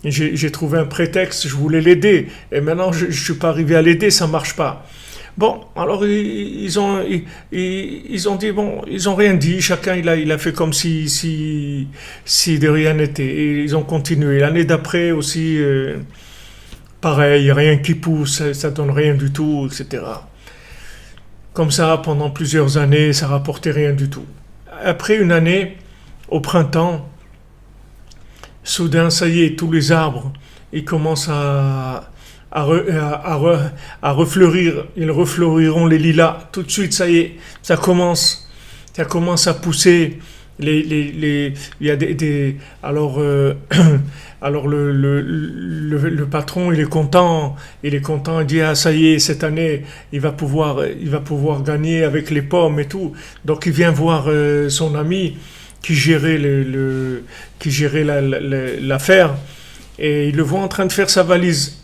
S3: j'ai trouvé un prétexte, je voulais l'aider et maintenant je suis pas arrivé à l'aider, ça marche pas. Bon, alors ils ont dit bon, ils ont rien dit, chacun il a fait comme si de rien n'était. Et ils ont continué. L'année d'après aussi, pareil, rien qui pousse, ça donne rien du tout, etc. Comme ça, pendant plusieurs années, ça rapportait rien du tout. Après une année, au printemps, soudain, ça y est, tous les arbres, ils commencent à refleurir, ils refleuriront les lilas. Tout de suite, ça y est, ça commence à pousser. Il y a alors le patron, il est content, il dit ah ça y est, cette année, il va pouvoir gagner avec les pommes et tout. Donc il vient voir son ami qui gérait l'affaire et il le voit en train de faire sa valise.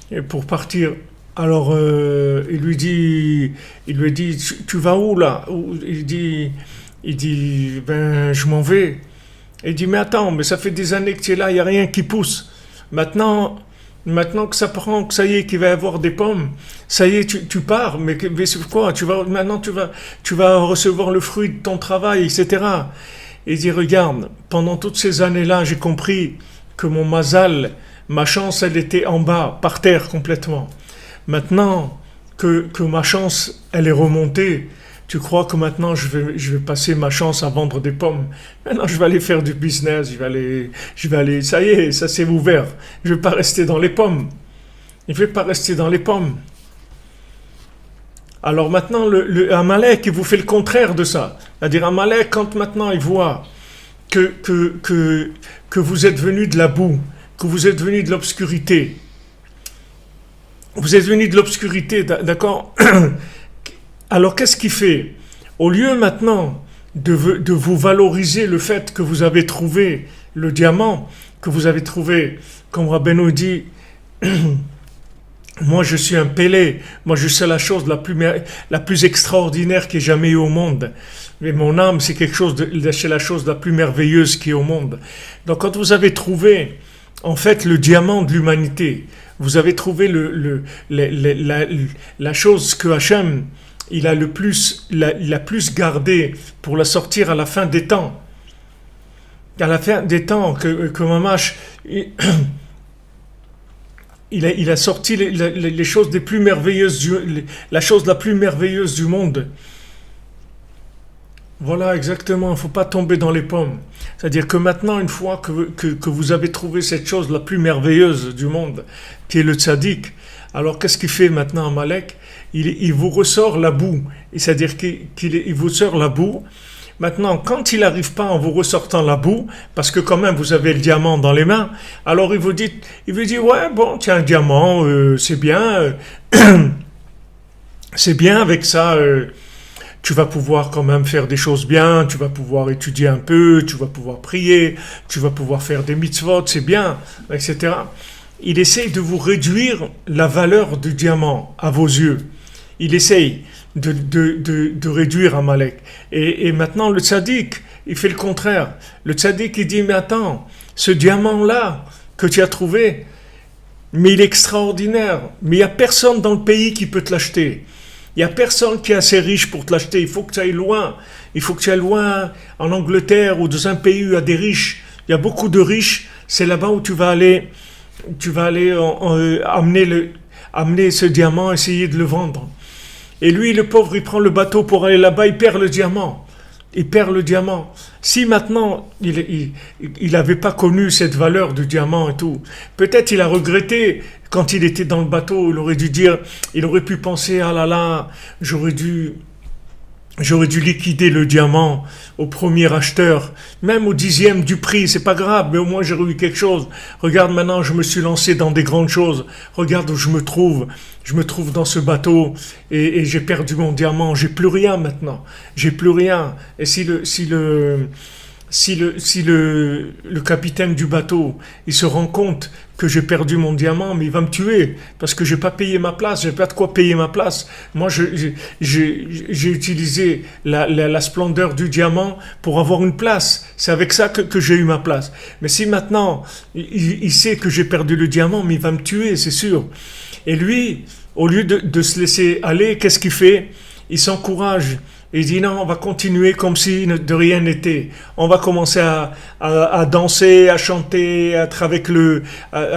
S3: Et pour partir, alors il lui dit, tu vas où là? Il dit, ben je m'en vais. Il dit, mais attends, mais ça fait des années que tu es là, il n'y a rien qui pousse. Maintenant que ça prend, que ça y est, qu'il va y avoir des pommes, ça y est, tu pars, mais c'est quoi? Maintenant tu vas recevoir le fruit de ton travail, etc. Et il dit, regarde, pendant toutes ces années-là, j'ai compris que mon mazal, ma chance, elle était en bas, par terre complètement. Maintenant que ma chance, elle est remontée, tu crois que maintenant je vais passer ma chance à vendre des pommes? Maintenant je vais aller faire du business, je vais aller, ça y est, ça s'est ouvert. Je vais pas rester dans les pommes. Je vais pas rester dans les pommes. Alors maintenant, le Amalek, il vous fait le contraire de ça. C'est-à-dire Amalek, quand maintenant il voit que vous êtes venu de la boue, que vous êtes venu de l'obscurité. Vous êtes venu de l'obscurité, d'accord? Alors qu'est-ce qu'il fait? Au lieu maintenant de vous valoriser le fait que vous avez trouvé le diamant, que vous avez trouvé, comme Rabbeinu dit, moi je suis un Pélé, moi je sais la chose la plus extraordinaire qui ait jamais eu au monde. Mais mon âme c'est c'est la chose la plus merveilleuse qui est au monde. Donc quand vous avez trouvé en fait le diamant de l'humanité, vous avez trouvé la chose que Hachem il a plus gardée pour la sortir à la fin des temps. À la fin des temps que Mamash il a sorti les choses les plus merveilleuses la chose la plus merveilleuse du monde. Voilà, exactement, il ne faut pas tomber dans les pommes. C'est-à-dire que maintenant, une fois que vous avez trouvé cette chose la plus merveilleuse du monde, qui est le tzaddik, alors qu'est-ce qu'il fait maintenant Amalek? Il vous ressort la boue. C'est-à-dire qu'il vous sort la boue. Maintenant, quand il n'arrive pas en vous ressortant la boue, parce que quand même vous avez le diamant dans les mains, alors il vous dit ouais, bon, tiens, un diamant, c'est bien, c'est bien avec ça, tu vas pouvoir quand même faire des choses bien, tu vas pouvoir étudier un peu, tu vas pouvoir prier, tu vas pouvoir faire des mitzvot, c'est bien, etc. Il essaye de vous réduire la valeur du diamant à vos yeux. Il essaye de réduire Amalek. Et maintenant, le tzaddik, il fait le contraire. Le tzaddik, il dit, mais attends, ce diamant-là que tu as trouvé, mais il est extraordinaire. Mais il n'y a personne dans le pays qui peut te l'acheter. Il n'y a personne qui est assez riche pour te l'acheter. Il faut que tu ailles loin. Il faut que tu ailles loin, en Angleterre ou dans un pays où il y a des riches. Il y a beaucoup de riches. C'est là-bas où tu vas aller amener ce diamant, essayer de le vendre. Et lui, le pauvre, il prend le bateau pour aller là-bas, il perd le diamant. Il perd le diamant. Si maintenant, il n'avait pas connu cette valeur du diamant et tout, peut-être il a regretté quand il était dans le bateau, il aurait dû dire, il aurait pu penser, ah là là, j'aurais dû liquider le diamant au premier acheteur, même au 10e du prix, c'est pas grave, mais au moins j'aurais eu quelque chose. Regarde maintenant, je me suis lancé dans des grandes choses. Regarde où je me trouve. Je me trouve dans ce bateau et j'ai perdu mon diamant. J'ai plus rien maintenant. J'ai plus rien. Et si le capitaine du bateau, il se rend compte que j'ai perdu mon diamant, mais il va me tuer parce que j'ai pas payé ma place, j'ai pas de quoi payer ma place. Moi, j'ai utilisé la splendeur du diamant pour avoir une place. C'est avec ça que j'ai eu ma place. Mais si maintenant, il sait que j'ai perdu le diamant, mais il va me tuer, c'est sûr. Et lui, au lieu de se laisser aller, qu'est-ce qu'il fait? Il s'encourage. Il dit non, on va continuer comme si de rien n'était. On va commencer à danser, à chanter, à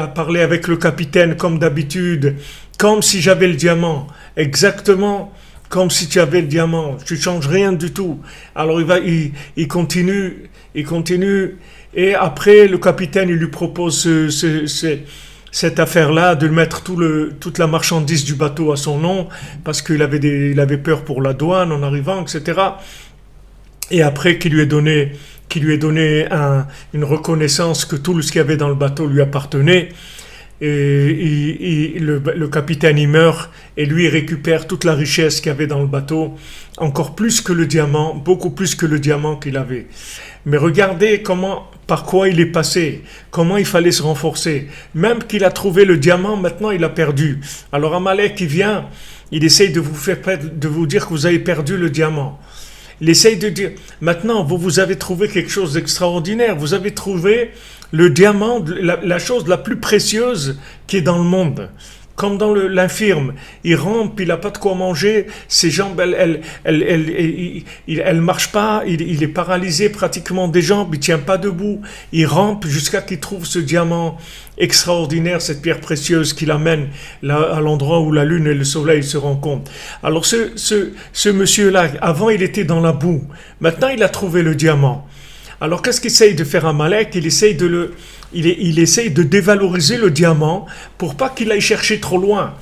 S3: parler avec le capitaine comme d'habitude, comme si j'avais le diamant. Exactement comme si tu avais le diamant. Tu ne changes rien du tout. Alors il continue. Et après, le capitaine, il lui propose cette affaire-là, de mettre toute la marchandise du bateau à son nom, parce qu'il avait peur pour la douane en arrivant, etc. Et après qu'il lui ait donné une reconnaissance que tout ce qu'il y avait dans le bateau lui appartenait, et le capitaine il meurt, et lui il récupère toute la richesse qu'il y avait dans le bateau, encore plus que le diamant, beaucoup plus que le diamant qu'il avait. Mais regardez par quoi il est passé, comment il fallait se renforcer. Même qu'il a trouvé le diamant, maintenant il a perdu. Alors Amalek qui vient, il essaye de vous dire que vous avez perdu le diamant. Il essaye de dire, maintenant vous avez trouvé quelque chose d'extraordinaire, vous avez trouvé le diamant, la chose la plus précieuse qui est dans le monde. Comme dans l'infirme, il rampe, il n'a pas de quoi manger, ses jambes, elles marchent pas, il est paralysé pratiquement des jambes, il tient pas debout, il rampe jusqu'à qu'il trouve ce diamant extraordinaire, cette pierre précieuse qu'il amène là, à l'endroit où la lune et le soleil se rencontrent. Alors ce monsieur-là, avant il était dans la boue, maintenant il a trouvé le diamant. Alors qu'est-ce qu'essaye de faire Amalek? Il essaye de dévaloriser le diamant pour pas qu'il aille chercher trop loin.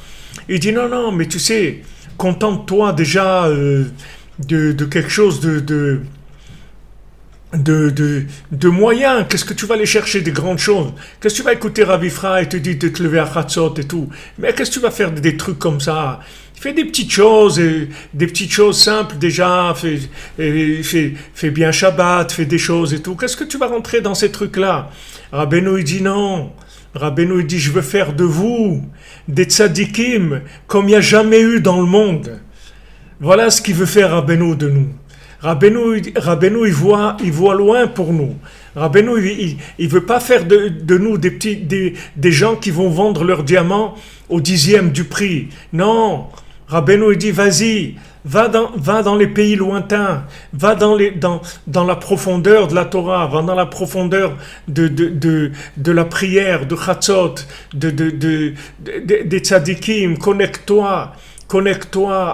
S3: Il dit non, mais tu sais, contente-toi déjà de quelque chose de moyen. Qu'est-ce que tu vas aller chercher des grandes choses? Qu'est-ce que tu vas écouter Ravifra et te dire de te lever à Khatsot et tout? Mais qu'est-ce que tu vas faire des trucs comme ça? Fais des petites choses simples déjà, fais bien Shabbat, fais des choses et tout. Qu'est-ce que tu vas rentrer dans ces trucs-là? Rabbeinu il dit non. Rabbeinu il dit je veux faire de vous des tzadikim comme il n'y a jamais eu dans le monde. Voilà ce qu'il veut faire Rabbeinu de nous. Rabbeinu il voit loin pour nous. Rabbeinu il veut pas faire de nous des gens qui vont vendre leurs diamants au 10e du prix. Non. Rabbeinu il dit vas-y, va dans les pays lointains, va dans la profondeur de la Torah, va dans la profondeur de la prière, de Chatzot, des tzadikim, connecte-toi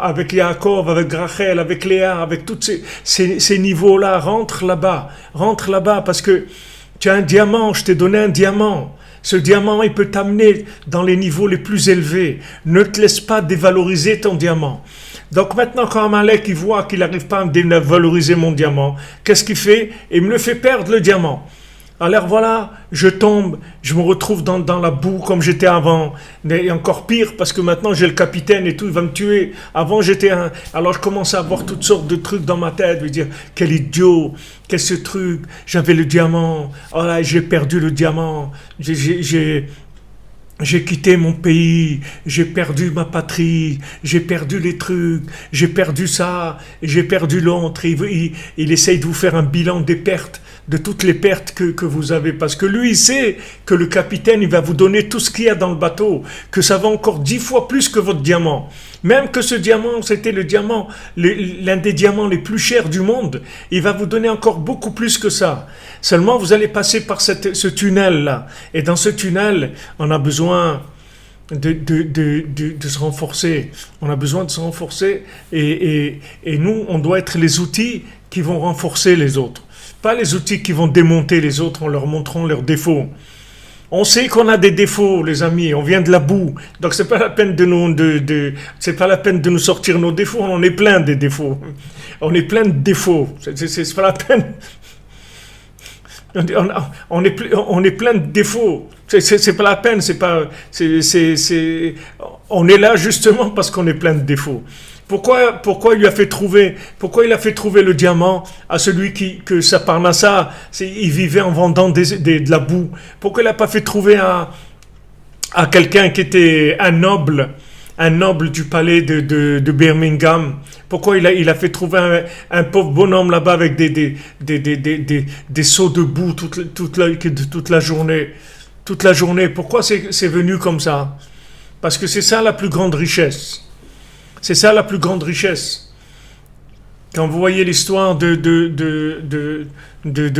S3: avec Yaakov, avec Rachel, avec Léa, avec tous ces niveaux-là, rentre là-bas, parce que tu as un diamant, je t'ai donné un diamant. Ce diamant, il peut t'amener dans les niveaux les plus élevés. Ne te laisse pas dévaloriser ton diamant. Donc maintenant, quand Amalek il voit qu'il n'arrive pas à me dévaloriser mon diamant, qu'est-ce qu'il fait? Il me le fait perdre le diamant. Alors voilà, je tombe, je me retrouve dans la boue comme j'étais avant. Et encore pire, parce que maintenant j'ai le capitaine et tout, il va me tuer. Avant j'étais Alors je commence à avoir toutes sortes de trucs dans ma tête. Je vais dire, quel idiot, qu'est-ce truc? J'avais le diamant, oh là, j'ai perdu le diamant. J'ai quitté mon pays, j'ai perdu ma patrie, j'ai perdu les trucs, j'ai perdu ça, j'ai perdu l'autre. Il essaye de vous faire un bilan des pertes, de toutes les pertes que vous avez. Parce que lui, il sait que le capitaine, il va vous donner tout ce qu'il y a dans le bateau, que ça va encore 10 fois plus que votre diamant. Même que ce diamant, c'était l'un des diamants les plus chers du monde, il va vous donner encore beaucoup plus que ça. Seulement, vous allez passer par ce tunnel-là. Et dans ce tunnel, on a besoin de se renforcer. On a besoin de se renforcer et nous, on doit être les outils qui vont renforcer les autres. Pas les outils qui vont démonter les autres en leur montrant leurs défauts. On sait qu'on a des défauts, les amis. On vient de la boue, donc c'est pas la peine c'est pas la peine de nous sortir nos défauts. On est plein des défauts. On est plein de défauts. C'est pas la peine. On est plein de défauts. C'est pas la peine. On est là justement parce qu'on est plein de défauts. Pourquoi il a fait trouver le diamant à celui que sa parnassa, il vivait en vendant de la boue? Pourquoi il n'a pas fait trouver à quelqu'un qui était un noble du palais de Birmingham? Pourquoi il a fait trouver un pauvre bonhomme là-bas avec des seaux de boue toute la journée? Pourquoi c'est venu comme ça? Parce que c'est ça la plus grande richesse. C'est ça la plus grande richesse. Quand vous voyez l'histoire de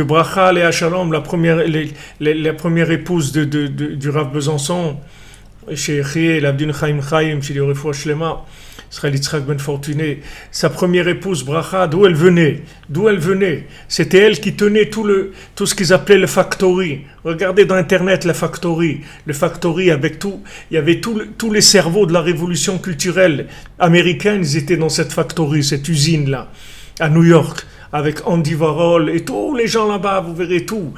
S3: Bracha et Shalom, la première épouse du Rav Besançon, chez Chiel, Abdin Chaim Chaim, chez le Refoua Shlema, Israël Yitzhak Ben Fortuné, sa première épouse Bracha, d'où elle venait? C'était elle qui tenait tout ce qu'ils appelaient le factory. Regardez dans Internet la factory. Le factory avec tout, il y avait tous les cerveaux de la révolution culturelle américaine, ils étaient dans cette factory, cette usine-là, à New York, avec Andy Warhol et tous les gens là-bas, vous verrez tout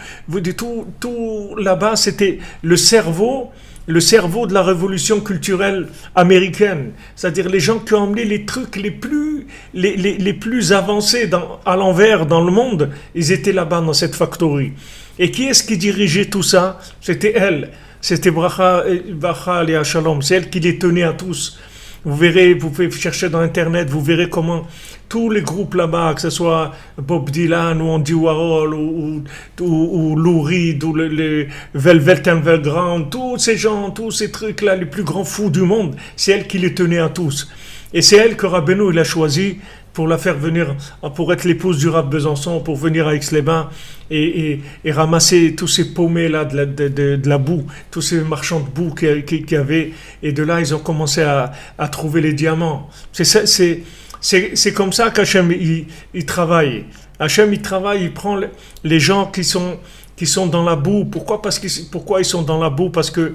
S3: là-bas, c'était le cerveau de la révolution culturelle américaine, c'est-à-dire les gens qui ont emmené les trucs les plus avancés à l'envers dans le monde, ils étaient là-bas dans cette factory. Et qui est-ce qui dirigeait tout ça? C'était elle, c'était Bracha et Shalom, c'est elle qui les tenait à tous. Vous verrez, vous pouvez chercher dans Internet, vous verrez comment tous les groupes là-bas, que ce soit Bob Dylan ou Andy Warhol ou Lou Reed ou le Velvet Underground, tous ces gens, tous ces trucs-là, les plus grands fous du monde, c'est elle qui les tenait à tous. Et c'est elle que Rabbeinu il a choisi pour la faire venir, pour être l'épouse du Rav Besançon, pour venir à Aix-les-Bains et ramasser tous ces paumés-là de la boue, tous ces marchands de boue qu'il y avait. Et de là, ils ont commencé à trouver les diamants. C'est comme ça qu'Hachem il travaille. Hachem il travaille, il prend les gens qui sont dans la boue. Pourquoi ils sont dans la boue? Parce que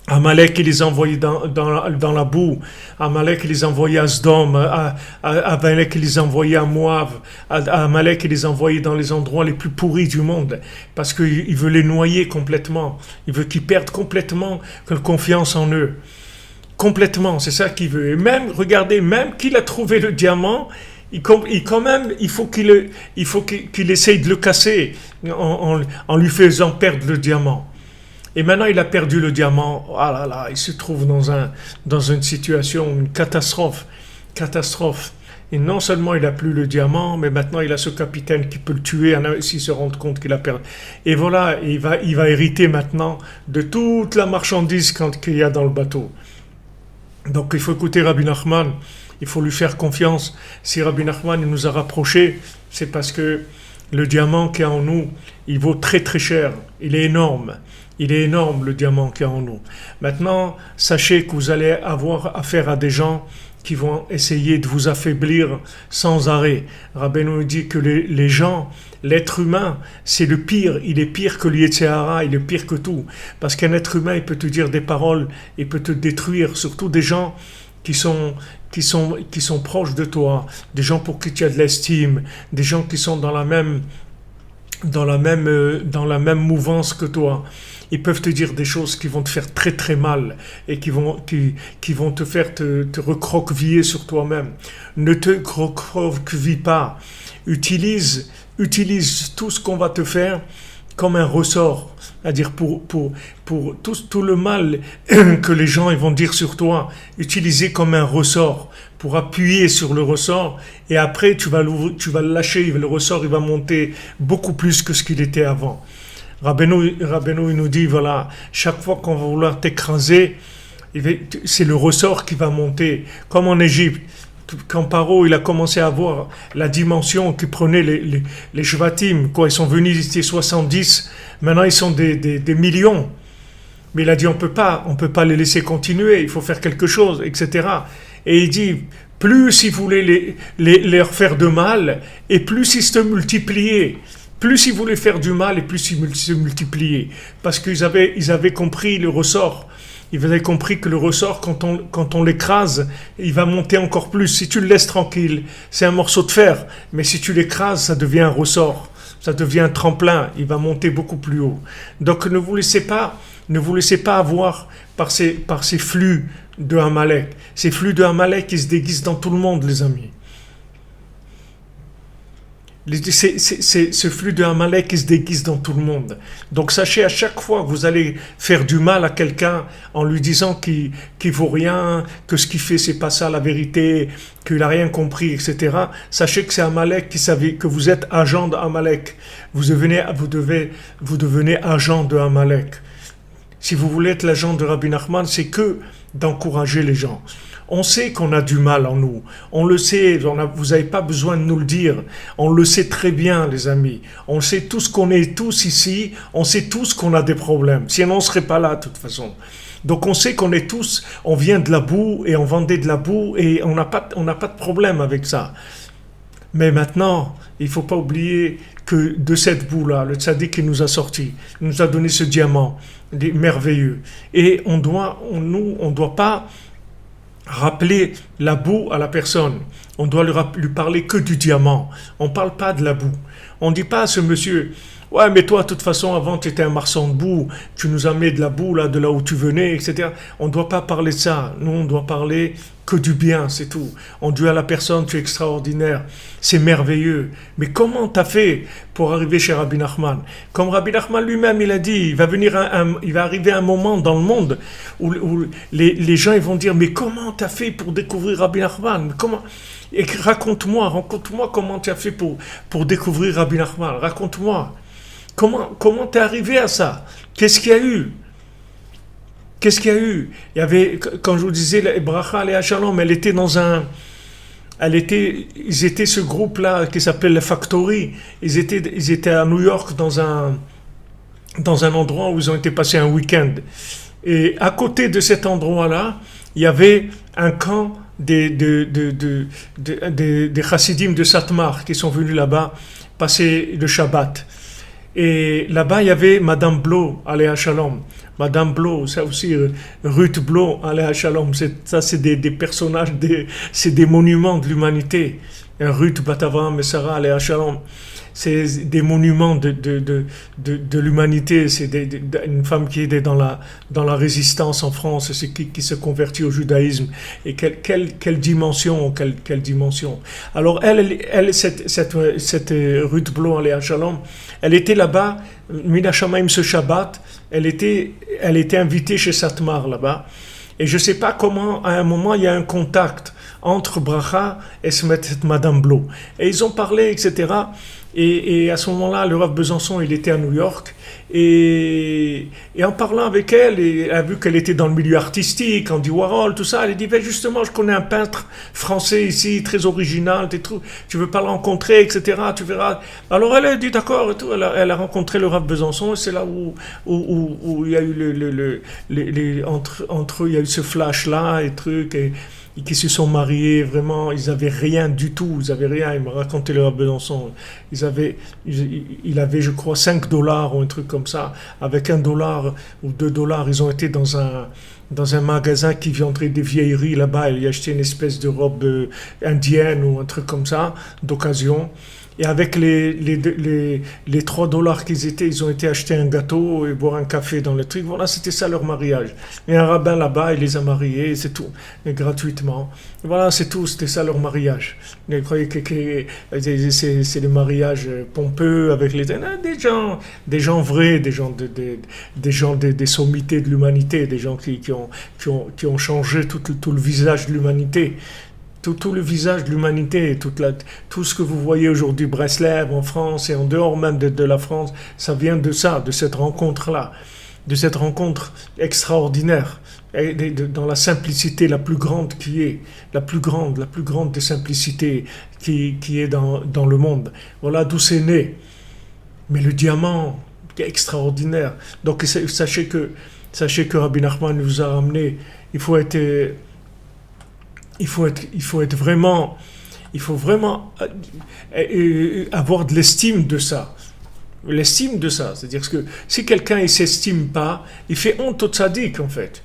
S3: Amalek, il les a envoyés dans la boue. Amalek, il les a envoyés à Sdom. Amalek, il les a envoyés à Moab. Amalek, il les a envoyés dans les endroits les plus pourris du monde. Parce qu'il veut les noyer complètement. Il veut qu'ils perdent complètement confiance en eux. Complètement, c'est ça qu'il veut. Et même, regardez, même qu'il a trouvé le diamant, il faut qu'il essaye de le casser en lui faisant perdre le diamant. Et maintenant, il a perdu le diamant. Ah là là, il se trouve dans une situation, une catastrophe. Et non seulement il n'a plus le diamant, mais maintenant il a ce capitaine qui peut le tuer s'il se rend compte qu'il a perdu. Et voilà, il va hériter maintenant de toute la marchandise qu'il y a dans le bateau. Donc il faut écouter Rabbi Nachman, il faut lui faire confiance. Si Rabbi Nachman il nous a rapprochés, c'est parce que le diamant qui est en nous, il vaut très très cher, il est énorme. Il est énorme le diamant qu'il y a en nous. Maintenant, sachez que vous allez avoir affaire à des gens qui vont essayer de vous affaiblir sans arrêt. Rabbeinu nous dit que les gens, l'être humain, c'est le pire. Il est pire que le Yetzer Hara, il est pire que tout. Parce qu'un être humain, il peut te dire des paroles, il peut te détruire. Surtout des gens qui sont proches de toi, des gens pour qui tu as de l'estime, des gens qui sont dans la même mouvance que toi. Ils peuvent te dire des choses qui vont te faire très très mal et qui vont te faire te recroqueviller sur toi-même. Ne te recroqueville pas. Utilise tout ce qu'on va te faire comme un ressort, c'est-à-dire pour tout le mal que les gens ils vont dire sur toi, utiliser comme un ressort pour appuyer sur le ressort et après tu vas le lâcher, le ressort il va monter beaucoup plus que ce qu'il était avant. Rabbeinu il nous dit voilà, chaque fois qu'on va vouloir t'écraser, c'est le ressort qui va monter, comme en Égypte. Quand Paro il a commencé à voir la dimension qui prenait les Shvatim, quand ils sont venus, ils étaient 70, maintenant ils sont des millions. Mais il a dit on peut pas les laisser continuer, il faut faire quelque chose, etc. Et il dit, plus il voulait leur faire de mal, et plus ils se multipliaient. Plus ils voulaient faire du mal, et plus ils se multipliaient. Parce qu'ils avaient compris le ressort. Ils avaient compris que le ressort, quand on l'écrase, il va monter encore plus. Si tu le laisses tranquille, c'est un morceau de fer. Mais si tu l'écrases, ça devient un ressort. Ça devient un tremplin. Il va monter beaucoup plus haut. Donc ne vous laissez pas avoir par ces flux de Amalek. Ces flux de Amalek qui se déguisent dans tout le monde, les amis. Ce flux de Amalek qui se déguise dans tout le monde. Donc sachez, à chaque fois que vous allez faire du mal à quelqu'un en lui disant qu'il vaut rien, que ce qu'il fait c'est pas ça la vérité, qu'il a rien compris, etc. Sachez que c'est Amalek qui savait que vous êtes agent d'Amalek. Vous devenez agent de Amalek. Si vous voulez être l'agent de Rabbi Nachman, c'est que d'encourager les gens. On sait qu'on a du mal en nous. On le sait, vous n'avez pas besoin de nous le dire. On le sait très bien, les amis. On sait tous qu'on est tous ici. On sait tous qu'on a des problèmes. Sinon, on ne serait pas là, de toute façon. Donc, on sait qu'on est tous, on vient de la boue et on vendait de la boue et on n'a pas de problème avec ça. Mais maintenant, il ne faut pas oublier que de cette boue-là, le tzaddik qui nous a sortis, il nous a donné ce diamant merveilleux. Et on doit pas rappeler la boue à la personne. On doit lui parler que du diamant. On ne parle pas de la boue. On ne dit pas à ce monsieur, ouais, mais toi, de toute façon, avant, tu étais un marchand de boue, tu nous as mis de la boue là, de là où tu venais, etc. On ne doit pas parler de ça. Nous, on doit parler que du bien, c'est tout. On dit à la personne, tu es extraordinaire, c'est merveilleux. Mais comment tu as fait pour arriver chez Rabbi Nachman? Comme Rabbi Nachman lui-même, il a dit, il va arriver un moment dans le monde où les gens ils vont dire, mais comment tu as fait pour découvrir Rabbi Nachman? Et raconte-moi comment tu as fait pour découvrir Rabbi Nachman. Raconte-moi. Comment t'es arrivé à ça? Qu'est-ce qu'il y a eu? Il y avait, quand je vous disais, Bracha Alea Shalom, ils étaient ce groupe-là qui s'appelle le Factory. Ils étaient à New York dans un endroit où ils ont été passer un week-end. Et à côté de cet endroit-là, il y avait un camp des chassidim de Satmar qui sont venus là-bas passer le Shabbat. Et là-bas, il y avait Madame Blo, Alea Shalom. Madame Blo, ça aussi, Ruth Blo, Alea Shalom. C'est des personnages, c'est des monuments de l'humanité. Ruth, Batavram et Sarah, Alea Shalom. C'est des monuments de l'humanité. C'est une femme qui est dans la résistance en France, c'est qui se convertit au judaïsme. Et quelle dimension, quelle dimension. Alors cette Ruth Blo, Alea Shalom, elle était là-bas, Mina Shamaim ce Shabbat, elle était invitée chez Satmar là-bas. Et je ne sais pas comment, à un moment, il y a un contact entre Bracha et Madame Blo. Et ils ont parlé, etc. Et à ce moment-là, le Rav Besançon, il était à New York. Et en parlant avec elle, elle a vu qu'elle était dans le milieu artistique, Andy Warhol, tout ça. Elle a dit, ben justement, je connais un peintre français ici, très original, tu veux pas le rencontrer, etc. Tu verras. Alors elle a dit d'accord et tout. Elle a rencontré le Rav Besançon et c'est là où il y a eu entre eux, il y a eu ce flash-là et trucs. Et qui se sont mariés, vraiment, ils n'avaient rien du tout, ils n'avaient rien, il m'a raconté le Rav Besançon, il avait, je crois, $5 ou un truc comme ça, avec $1 ou $2, ils ont été dans un magasin qui vendait des vieilleries là-bas, ils ont acheté une espèce de robe indienne ou un truc comme ça, d'occasion. Et avec les $3 ils ont été acheter un gâteau et boire un café dans le truc. Voilà, c'était ça leur mariage. Et un rabbin là-bas, il les a mariés, c'est tout, et gratuitement. Et voilà, c'est tout, c'était ça leur mariage. Ils croyaient que c'est le mariage pompeux avec des gens vrais, des gens des sommités de l'humanité, des gens qui ont changé tout le visage de l'humanité. Tout le visage de l'humanité, tout ce que vous voyez aujourd'hui, Breslev en France et en dehors même de la France, ça vient de ça, de cette rencontre-là, de cette rencontre extraordinaire, et dans la simplicité la plus grande qui est, la plus grande des simplicités qui est dans le monde. Voilà d'où c'est né. Mais le diamant est extraordinaire. Donc sachez que Sachez que Rabbi Nachman nous a ramené, il faut vraiment, avoir de l'estime de ça. L'estime de ça, c'est-à-dire que si quelqu'un ne s'estime pas, il fait honte au tzaddik en fait.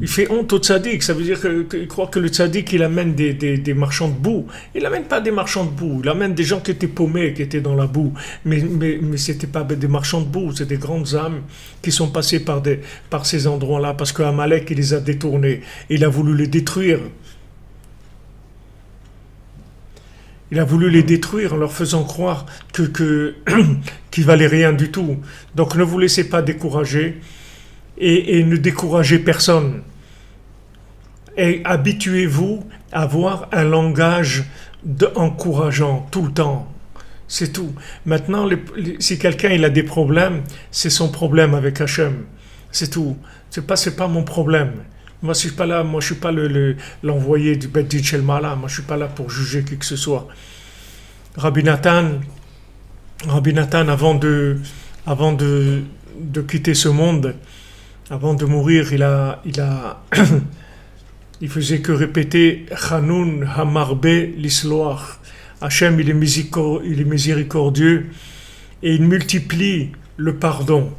S3: Il fait honte au tzaddik, ça veut dire qu'il croit que le tzaddik il amène des marchands de boue. Il n'amène pas des marchands de boue, il amène des gens qui étaient paumés, qui étaient dans la boue. Mais ce n'était pas des marchands de boue, c'est des grandes âmes qui sont passées par ces endroits-là, parce qu'Amalek il les a détournés, il a voulu les détruire. Il a voulu les détruire en leur faisant croire qu'ils valaient rien du tout. Donc ne vous laissez pas décourager. Et ne découragez personne. Et habituez-vous à avoir un langage encourageant tout le temps. C'est tout. Maintenant, si quelqu'un il a des problèmes, c'est son problème avec Hachem. C'est tout. C'est pas mon problème. Moi, je suis pas là. Moi, je suis pas l'envoyé du Bet Din Shel Ma'ala. Moi, je suis pas là pour juger qui que ce soit. Rabbi Nathan, avant de quitter ce monde, avant de mourir, il faisait que répéter Chanoun Hamarbe l'Isloach. Hachem, il est miséricordieux et il multiplie le pardon.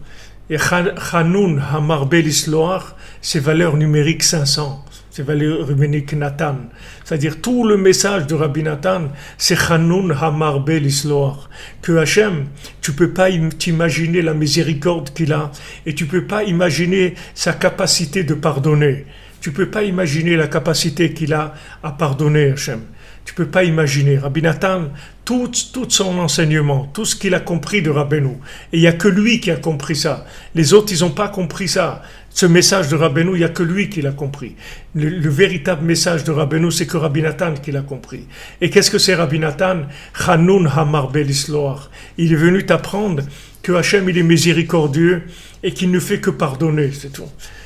S3: Et Chanoun Hamarbe l'Isloach, c'est valeur numérique 500. C'est valeur numérique Nathan. C'est-à-dire tout le message de Rabbi Nathan, c'est Chanoun Hamarbe l'Isloach. Que Hachem, tu peux pas t'imaginer la miséricorde qu'il a et tu peux pas imaginer sa capacité de pardonner. Tu peux pas imaginer la capacité qu'il a à pardonner, Hachem. Tu peux pas imaginer. Rabbi Nathan, tout son enseignement, tout ce qu'il a compris de Rabbeinu, et il n'y a que lui qui a compris ça. Les autres, ils n'ont pas compris ça. Ce message de Rabbeinu, il n'y a que lui qui l'a compris. Le véritable message de Rabbeinu, c'est que Rabbi Nathan qui l'a compris. Et qu'est-ce que c'est Rabbi Nathan? Chanoun Hamarbe l'Isloach. Il est venu t'apprendre que Hachem, il est miséricordieux et qu'il ne fait que pardonner, c'est tout.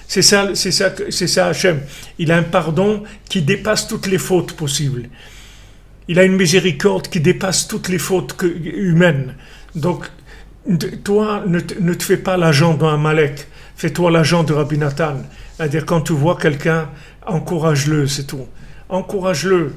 S3: C'est ça Hachem. Il a un pardon qui dépasse toutes les fautes possibles. Il a une miséricorde qui dépasse toutes les fautes humaines. Donc, toi, ne te fais pas l'agent d'un Amalek. Fais-toi l'agent de Rabbi Nathan. C'est-à-dire, quand tu vois quelqu'un, encourage-le, c'est tout. Encourage-le.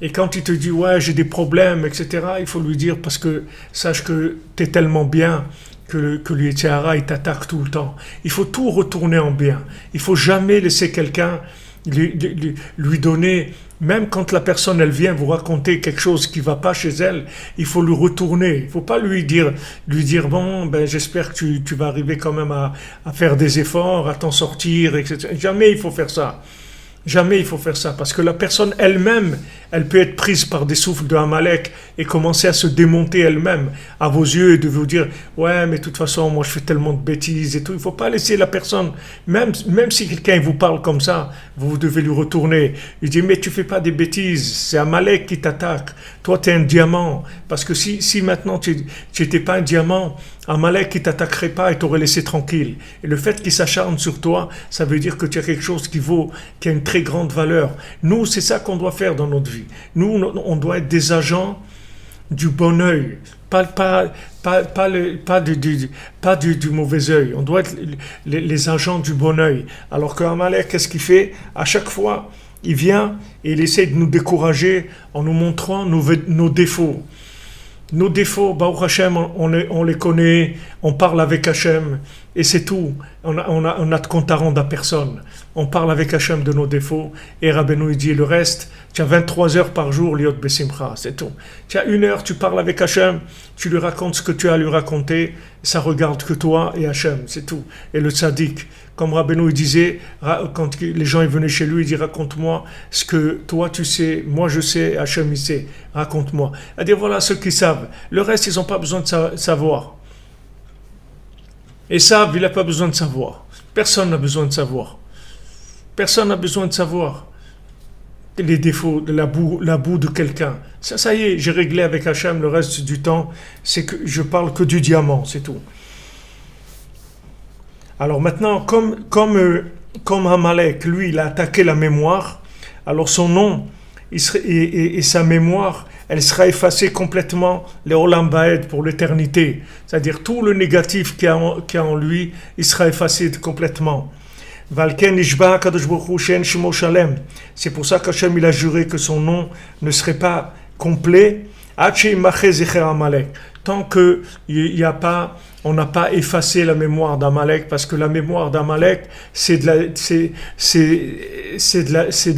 S3: Et quand il te dit, ouais, j'ai des problèmes, etc., il faut lui dire, parce que sache que tu es tellement bien que l'Yetzer il t'attaque tout le temps. Il faut tout retourner en bien. Il faut jamais laisser quelqu'un lui donner, même quand la personne elle vient vous raconter quelque chose qui va pas chez elle, il faut lui retourner. Il faut pas lui dire bon, ben j'espère que tu vas arriver quand même à faire des efforts, à t'en sortir, etc. Jamais il faut faire ça. Jamais il faut faire ça, parce que la personne elle-même, elle peut être prise par des souffles de Amalek et commencer à se démonter elle-même à vos yeux et de vous dire « Ouais, mais de toute façon, moi je fais tellement de bêtises et tout. » Il ne faut pas laisser la personne, même si quelqu'un vous parle comme ça, vous devez lui retourner. Il dit « Mais tu ne fais pas des bêtises, c'est Amalek qui t'attaque. Toi, tu es un diamant. » Parce que si maintenant tu n'étais pas un diamant, Amalek qui ne t'attaquerait pas et t'aurait laissé tranquille. Et le fait qu'il s'acharne sur toi, ça veut dire que tu as quelque chose qui a une très grande valeur. Nous, c'est ça qu'on doit faire dans notre vie. Nous, on doit être des agents du bon œil, pas du mauvais œil. On doit être les agents du bon œil. Alors qu'Amalek, qu'est-ce qu'il fait? À chaque fois, il vient et il essaie de nous décourager en nous montrant nos défauts. Nos défauts, Baruch Hashem, on les connaît, on parle avec Hashem, et c'est tout. On a de compte à rendre à personne. On parle avec Hashem de nos défauts, et Rabbeinu dit le reste, tu as 23 heures par jour, liot besimcha, c'est tout. Tu as 1 heure, tu parles avec Hashem, tu lui racontes ce que tu as à lui raconter, ça regarde que toi et Hashem, c'est tout. Et le tzaddik, comme Rabbeinu disait, quand les gens venaient chez lui, il dit raconte-moi ce que toi tu sais, moi je sais, Hashem il sait, raconte-moi. C'est-à-dire voilà ceux qui savent. Le reste, ils n'ont pas besoin de savoir. Et ça, il n'a pas besoin de savoir. Personne n'a besoin de savoir. Personne n'a besoin de savoir les défauts, la boue de quelqu'un. Ça y est, j'ai réglé avec Hashem le reste du temps, c'est que je parle que du diamant, c'est tout. Alors maintenant, comme Amalek, lui, il a attaqué la mémoire, alors son nom et sa mémoire, elle sera effacée complètement, les Olam Baed, pour l'éternité. C'est-à-dire tout le négatif qu'il y a en lui, il sera effacé complètement. C'est pour ça qu'Hachem il a juré que son nom ne serait pas complet tant que on n'a pas effacé la mémoire d'Amalek, parce que la mémoire d'Amalek c'est de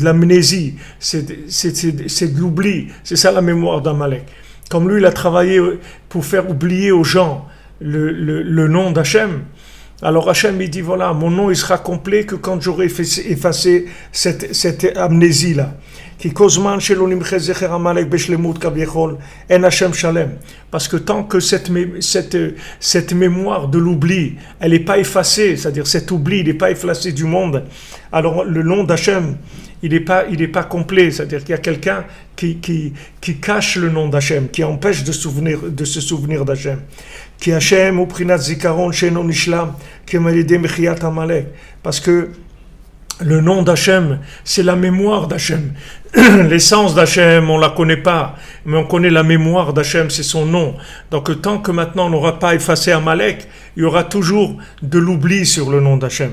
S3: l'amnésie, c'est de l'oubli, c'est ça la mémoire d'Amalek. Comme lui il a travaillé pour faire oublier aux gens le nom d'Hachem. Alors Hachem il dit voilà, mon nom il sera complet que quand j'aurai effacé cette amnésie là. Parce que tant que cette mémoire de l'oubli elle n'est pas effacée, c'est-à-dire cet oubli il n'est pas effacé du monde, alors le nom d'Hachem il n'est pas complet, c'est-à-dire qu'il y a quelqu'un qui cache le nom d'Hachem, qui empêche de se souvenir d'Hachem. Qui Hachem ou prinat zikaron shenon nishlam qui malidé mechiat Amalek, parce que le nom d'Hachem c'est la mémoire d'Hachem. L'essence d'Hachem on la connaît pas, mais on connaît la mémoire d'Hachem, c'est son nom. Donc tant que maintenant on n'aura pas effacé Amalek, il y aura toujours de l'oubli sur le nom d'Hachem.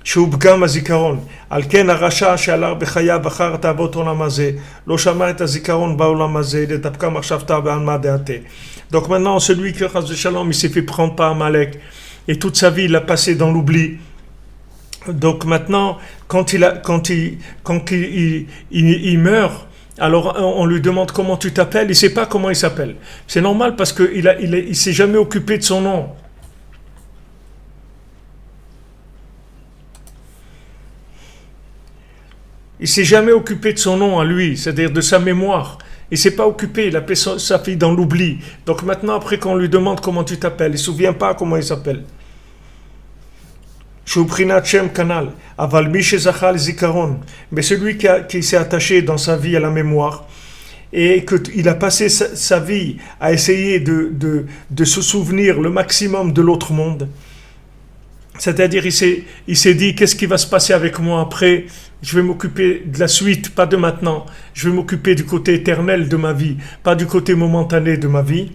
S3: שהופגם הזיכרון, על כן הרשע שהלך בחייו אחר תאוות עולם הזה, לא שמע את הזיכרון בעולם הזה, דווקא מחשבתיו בעלמא דעתה. Donc maintenant, celui qui Chas Shalom, il s'est fait prendre par Amalek, et toute sa vie, il l'a passé dans l'oubli. Donc maintenant, quand il meurt, alors on lui demande comment tu t'appelles, il ne sait pas comment il s'appelle. C'est normal parce qu'il ne s'est jamais occupé de son nom. Il ne s'est jamais occupé de son nom à lui, c'est-à-dire de sa mémoire. Il ne s'est pas occupé, il a fait sa fille dans l'oubli. Donc maintenant, après qu'on lui demande comment tu t'appelles, il ne se souvient pas comment il s'appelle. Mais celui qui s'est attaché dans sa vie à la mémoire, et qu'il a passé sa vie à essayer de se souvenir le maximum de l'autre monde, c'est-à-dire il s'est dit qu'est-ce qui va se passer avec moi après, je vais m'occuper de la suite, pas de maintenant, je vais m'occuper du côté éternel de ma vie, pas du côté momentané de ma vie.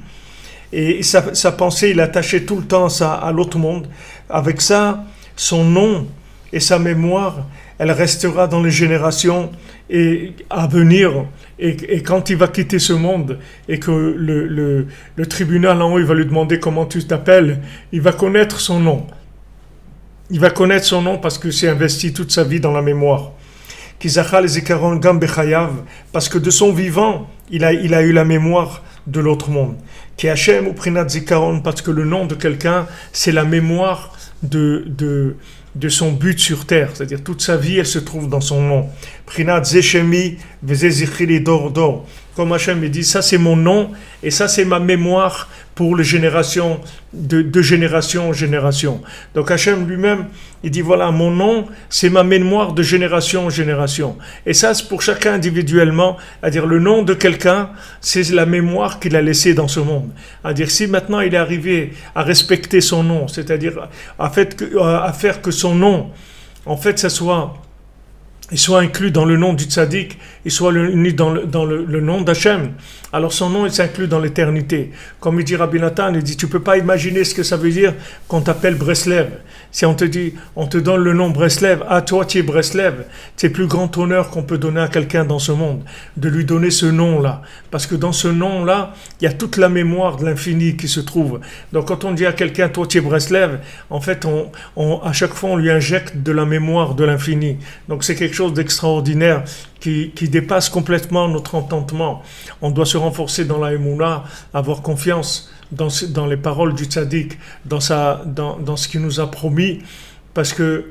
S3: Et sa pensée, il attachait tout le temps ça à l'autre monde. Avec ça, son nom et sa mémoire, elle restera dans les générations à venir. Et quand il va quitter ce monde et que le tribunal en haut il va lui demander comment tu t'appelles, il va connaître son nom. Il va connaître son nom parce que c'est investi toute sa vie dans la mémoire. Parce que de son vivant, il a eu la mémoire de l'autre monde. Parce que le nom de quelqu'un, c'est la mémoire de son but sur terre. C'est-à-dire toute sa vie, elle se trouve dans son nom. Comme Hachem dit, ça c'est mon nom et ça c'est ma mémoire pour les générations, de génération en génération. Donc Hachem lui-même, il dit voilà, mon nom c'est ma mémoire de génération en génération. Et ça c'est pour chacun individuellement, c'est-à-dire le nom de quelqu'un, c'est la mémoire qu'il a laissée dans ce monde. C'est-à-dire si maintenant il est arrivé à respecter son nom, c'est-à-dire à faire que son nom, en fait, ça il soit inclus dans le nom du tzaddik, il soit uni dans le nom d'Hachem, alors son nom il s'inclut dans l'éternité. Comme il dit Rabbi Nathan, il dit tu peux pas imaginer ce que ça veut dire qu'on t'appelle Breslev. Si on te dit, on te donne le nom Breslev, toi tu es Breslev, c'est le plus grand honneur qu'on peut donner à quelqu'un dans ce monde, de lui donner ce nom-là. Parce que dans ce nom-là, il y a toute la mémoire de l'infini qui se trouve. Donc quand on dit à quelqu'un, toi tu es Breslev, en fait, à chaque fois on lui injecte de la mémoire de l'infini. Donc c'est quelque chose d'extraordinaire qui dépasse complètement notre entendement. On doit se renforcer dans la Emouna, avoir confiance dans les paroles du tzaddik, dans ce qu'il nous a promis, parce que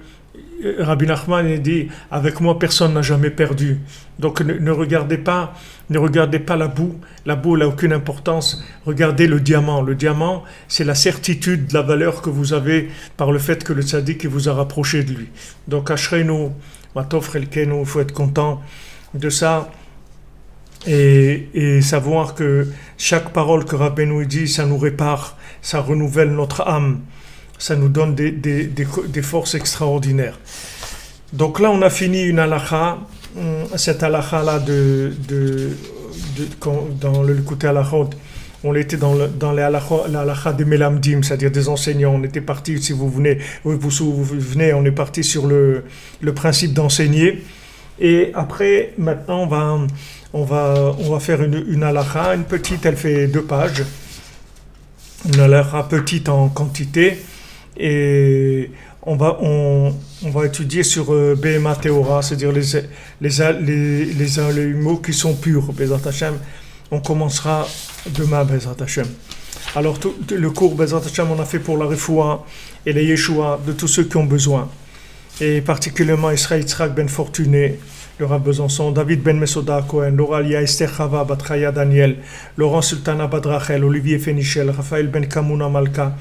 S3: Rabbi Nachman dit avec moi personne n'a jamais perdu. Donc ne regardez pas la boue elle n'a aucune importance. Regardez le diamant. Le diamant, c'est la certitude de la valeur que vous avez par le fait que le tzaddik vous a rapproché de lui. Donc Ashreinu Matov Chelkenu, il faut être content de ça et savoir que chaque parole que Rabbeinu dit, ça nous répare, ça renouvelle notre âme, ça nous donne des forces extraordinaires. Donc là, on a fini une halakha, cette halakha là dans le côté halachot, on était dans les halachas des melamdim, c'est-à-dire des enseignants. On était parti, si vous venez, on est parti sur le principe d'enseigner. Et après, maintenant, on va faire une halacha, une petite, elle fait 2 pages. Une halacha petite en quantité. Et on va étudier sur Behema Teora, c'est-à-dire les mots qui sont purs. Bezat Hashem, on commencera demain, Bezat Hashem. Alors, le cours Bezat Hashem, on a fait pour la Refoua et les Yeshua de tous ceux qui ont besoin. Et particulièrement Israël Yitzhak ben Fortuné, le Rav Besançon, David ben Mesoda Cohen, Laura Lia Esther Chava Batraya Daniel, Laurent Sultana Badrachel, Olivier Fénichel, Raphaël ben Kamuna Malka,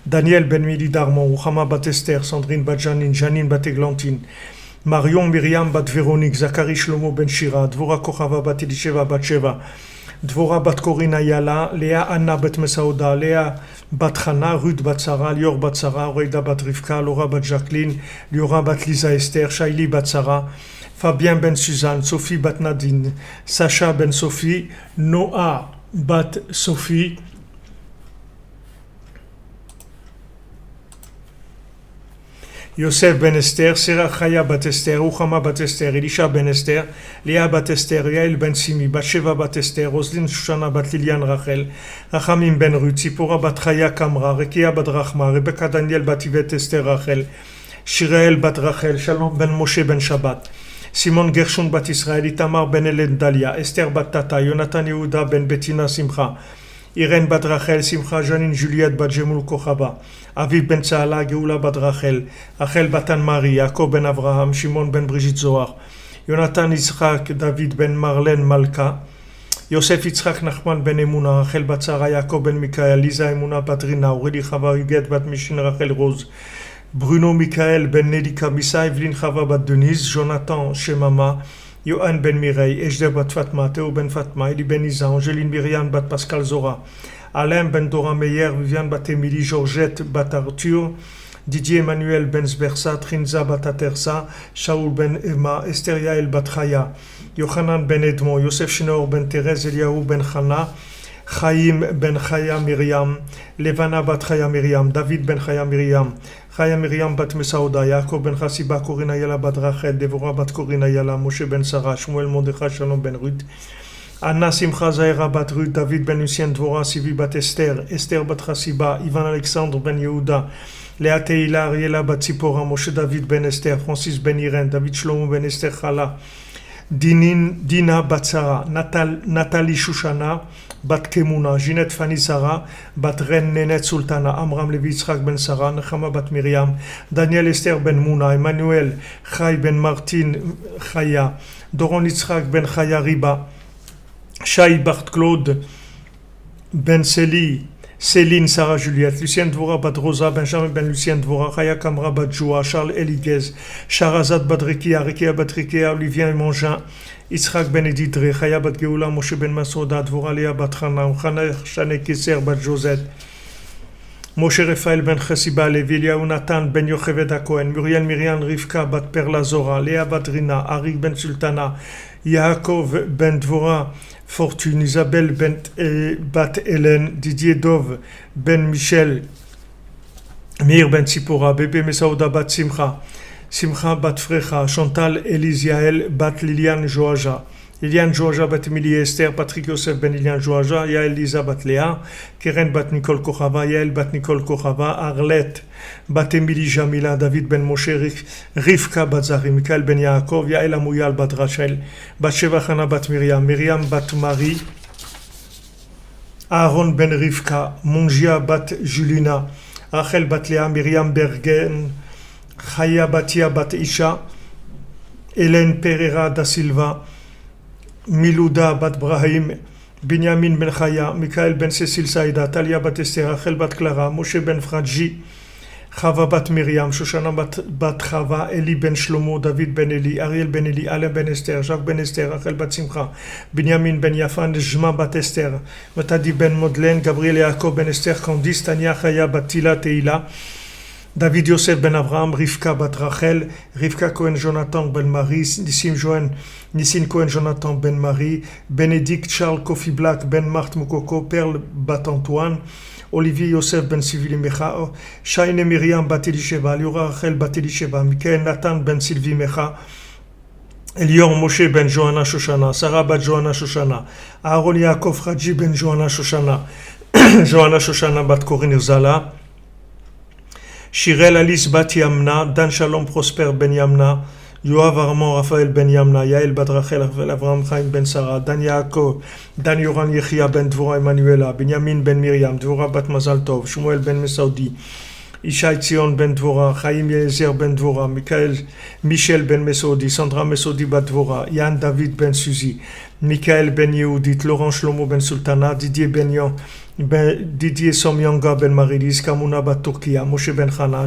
S3: Daniel ben Mili Darmon, Ruchama bat Esther, Sandrine bat Janine, Janine bat Eglantine, Marion Myriam bat Véronique, Zachary Shlomo ben Shira, Dvora Kochava bat Elisheva bat Sheva, Dvora bat Corina Yala, Léa Anna bat Mesaouda, Léa bat Chana, Ruth bat Sarah, Lior bat Sarah, Reida bat Rivka, Laura bat Jacqueline, Liora bat Lisa Esther, Shaili bat Sarah, Fabien ben Suzanne, Sophie bat Nadine, Sacha ben Sophie, Noah bat Sophie, Yosef ben Esther, Serah Chaya bat Esther, Uchama bat Esther, Elisha ben Esther, Léa bat Esther, Yael ben Simi, Batsheva bat Esther, Roslin Shushana bat Lilian Rachel, Rachamim ben Ruth, Zipora bat Chaya Kamra, Rekia bat Rachma, Rebecca Daniel bat Yvette Esther Rachel, Shirael bat Rachel, Shalom ben Moshe ben Shabbat, Simon Gershon bat Israël, Itamar ben Helen Dalia, Esther bat Tata, Jonathan Yehuda ben Bettina Simcha, Irène bat Rachel, Simcha, Janine Juliette bat Jemul Kochaba, Aviv ben Tzaala, Geoula bat Rachel, Rachel bat Anne-Marie, Jacob ben Avraham, Shimon ben Brigitte Zohar, Jonathan Yitzhak, David ben Marlène Malka, Yosef Yitzhak Nachman ben Emuna, Rachel bat Sarah, Jacob ben Mikael, Lisa Emuna bat Rina, Aurélie Chava Huguette bat Mishin Rachel Rose, Bruno Michael ben Nelika Missa, Evelyn Chava bat Denise, Jonathan Shemama, Yohan ben Mireille, Ejder bat Fatma, Théo ben Fatma, Eli ben Isa, Angeline Myriam bat Pascal Zora, Alain ben Dora Meyer, Viviane bat Émilie, Georgette bat Arthur, Didier Emmanuel ben Zbersa, Trinza bat Atersa, Shaoul ben Emma, Esther Yael bat Chaya, Yochanan ben Edmond, Yosef Shinor ben Thérèse, Eliaou ben Chana, Chaim ben Chaya Myriam, Levana bat Chaya Myriam, David ben Chaya Myriam, Chaya Myriam bat Mesaouda, Yaakov ben Chassiba, Corina Yala bat Rachel, Devorah bat Corina Yala, Moshe ben Sarah, Shmuel Mordechai, Shalom ben Ruth, Anna Simcha Zahira bat Ruth, David ben Lucien Dvorah, Sivi bat Esther, Esther bat Chassiba, Ivan Alexandre ben Yehuda, Léa Teila, Ariela bat Tzipora, Moshe David ben Esther, Francis ben Irène, David Shlomo ben Esther Chala, Dina bat Sarah, Nathalie Shushana, bat Kemuna, Ginette Fanny Sarah, bat Ren Nenet Sultana, Amram Levi Yitzhak ben Sarah, Nechama bat Myriam, Daniel Esther ben Mouna, Emmanuel Chai ben Martin Chaya, Doron Yitzhak ben Chaya Riba, Shai bat Claude ben Célie, Céline Sarah Juliette, Lucien Dvora bat Rosa, Benjamin ben Lucien Dvora, Chaya Kamra bat Joua, Charles Eliguez, Sharazad bat Rekia, Rekia bat Rekia, Olivien Mongin, Yitzhak ben Edidre, Chaya bat Geoula, Moshe ben Masouda, Dvora Léa bat Chana, Chana Shane Keser bat Josette, Moshe Raphaël ben Chessiba, Levi Eliaou Nathan ben Yocheved Cohen, Muriel Myriam Rivka bat Perla Zora, Léa bat Rina, Arik ben Sultana, Yaakov ben Dvora, Fortune, Isabelle bat Hélène, Didier Dov ben Michel, Mir ben Tzipora, Bébé Mesaouda bat Simcha, Simcha bat Frecha, Chantal Élise Yael bat Liliane Joaja, Liliane Joaja bat Emilie Esther, Patrick Yosef ben Liliane Joaja, Yael Lisa bat Léa, Keren bat Nicole Kochava, Yael bat Nicole Kochava, Arlette bat Emilie Jamila, David ben Moshe, Rivka bat Zari, Michael ben Yaakov, Yael Amouyal bat Rachel, bat Sheva Chana bat Myriam, Myriam bat Marie, Aaron ben Rivka, Mongia bat Julina, Rachel bat Léa, Myriam Bergen, Chaya Batia bat Isha, Hélène Pereira da Silva, Milouda bat Brahim, Binyamin ben Chaya, Michael ben Cécile Saïda, Talia bat Esther, Rachel bat Clara, Moshe ben Fradji, Chava bat Myriam, Shoshana bat Chava, Eli ben Shlomo, David ben Eli, Ariel ben Eli, Alain ben Esther, Jacques ben Esther, Rachel bat Simcha, Binyamin ben Yafan, Jma bat Esther, Matadi ben Modlen, Gabriel Yaakov ben Esther, Candice, Tania Chaya bat Tila Teila, David Yosef ben Avraham, Rivka bat Rachel, Rivka Cohen Jonathan ben Marie, Nissim Cohen Jonathan ben Marie, Bénédicte Charles Kofi Black ben Marthe Moukoko, Perle bat Antoine, Olivier Yosef ben Sylvie Mecha, Shaine Myriam bat Elisheva, Liora Rachel bat Elisheva, Mikael Nathan ben Sylvie Mecha, Elior Moshe ben Johanna Shoshana, Sarah bat Johanna Shoshana, Aaron Yaakov Raji ben Johanna Shoshana, Johanna Shoshana bat Corinne Zala, Shirel Alice bat Yamna, Dan Shalom Prosper ben Yamna, Yoav Armand Raphaël ben Yamna, Yael bat Rachel Avraham Chaim ben Sarah, Dan Yaakov, Dan Yoran Yechia ben Dvora Emanuela, Benjamin ben Miriam, Dvora bat Mazal Tov, Shmuel ben Mesaudi, Ishai Tzion ben Dvora, Chaim Yezer ben Dvora, Michel ben Mesaudi, Sandra Mesaudi bat Dvora, Yann David ben Suzy, Michael ben Yehudit, Laurent Shlomo ben Sultana, Didier Somyanga ben Marilis, Kamuna bat Turkia, Moshe ben Chana,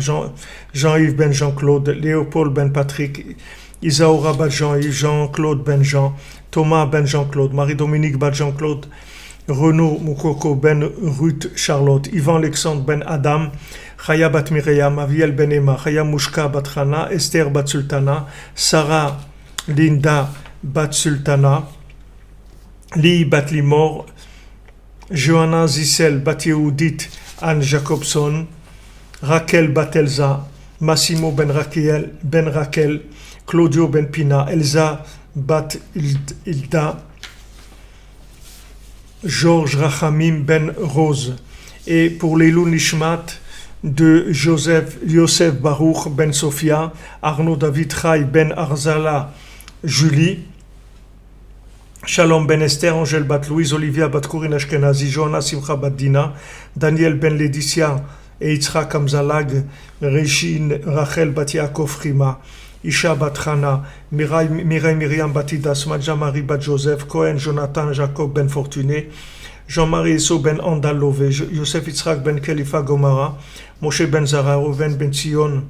S3: Jean-Yves ben Jean-Claude, Léopold ben Patrick, Isaura bat Jean-Yves, Jean-Claude ben Jean, Thomas ben Jean-Claude, Marie-Dominique bat Jean-Claude, Renaud Moukoko ben Ruth Charlotte, Yvan Alexandre ben Adam, Chaya bat Myriam, Aviel ben Emma, Chaya Mouchka bat Chana, Esther bat Sultana, Sarah Linda bat Sultana, Li bat Limor, Johanna Zissel bat Yehudit, Anne Jacobson, Raquel bat Elsa, Massimo ben Raquel, Claudio ben Pina, Elsa bat Hilda, Georges Rachamim ben Rose. Et pour les Nishmat de Yosef Baruch ben Sophia, Arnaud David Chai ben Arzala, Julie, Shalom ben Esther, Angèle bat Louise, Olivia bat Corinne Ashkenazi, Johanna Simcha bat Dina, Daniel ben Laetitia et Yitzhak Amzalag, Réchine Rachel bat Yaakov Rima, Isha bat Chana, Mireille Myriam bat Idas, Madja Marie bat Joseph, Cohen Jonathan Jacob ben Fortuné, Jean-Marie Esso ben Andalove, Yosef Yitzhak ben Khalifa Gomara, Moshe ben Zara, Reuven ben Sion,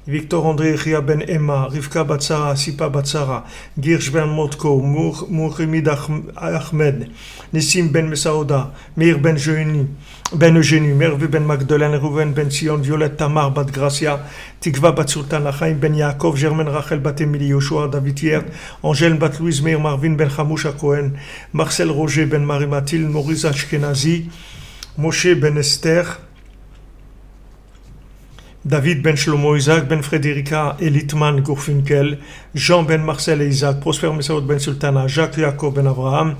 S3: Victor André Ria ben Emma, Rivka Batsara, Sipa Batsara, Girsh ben Motko, Mourhimid Ahmed, Nissim ben Mesaouda, Meir ben Eugénie, Merve ben Magdalene, Reuven ben Sion, Violette Tamar bat Gracia, Tikva bat Sultana, Chaim ben Yaakov, Germaine Rachel bat Emily, Yoshua David Hier, Angèle bat Louise, Meir Marvin ben Chamoucha Cohen, Marcel Roger ben Marie Mathilde, Maurice Ashkenazi, Moshe ben Esther, David ben Shlomo Isaac ben Frédérica Elitman Gourfinkel, Jean ben Marcel et Isaac, Prosper Mesaoud ben Sultana, Jacques Jacob ben Abraham,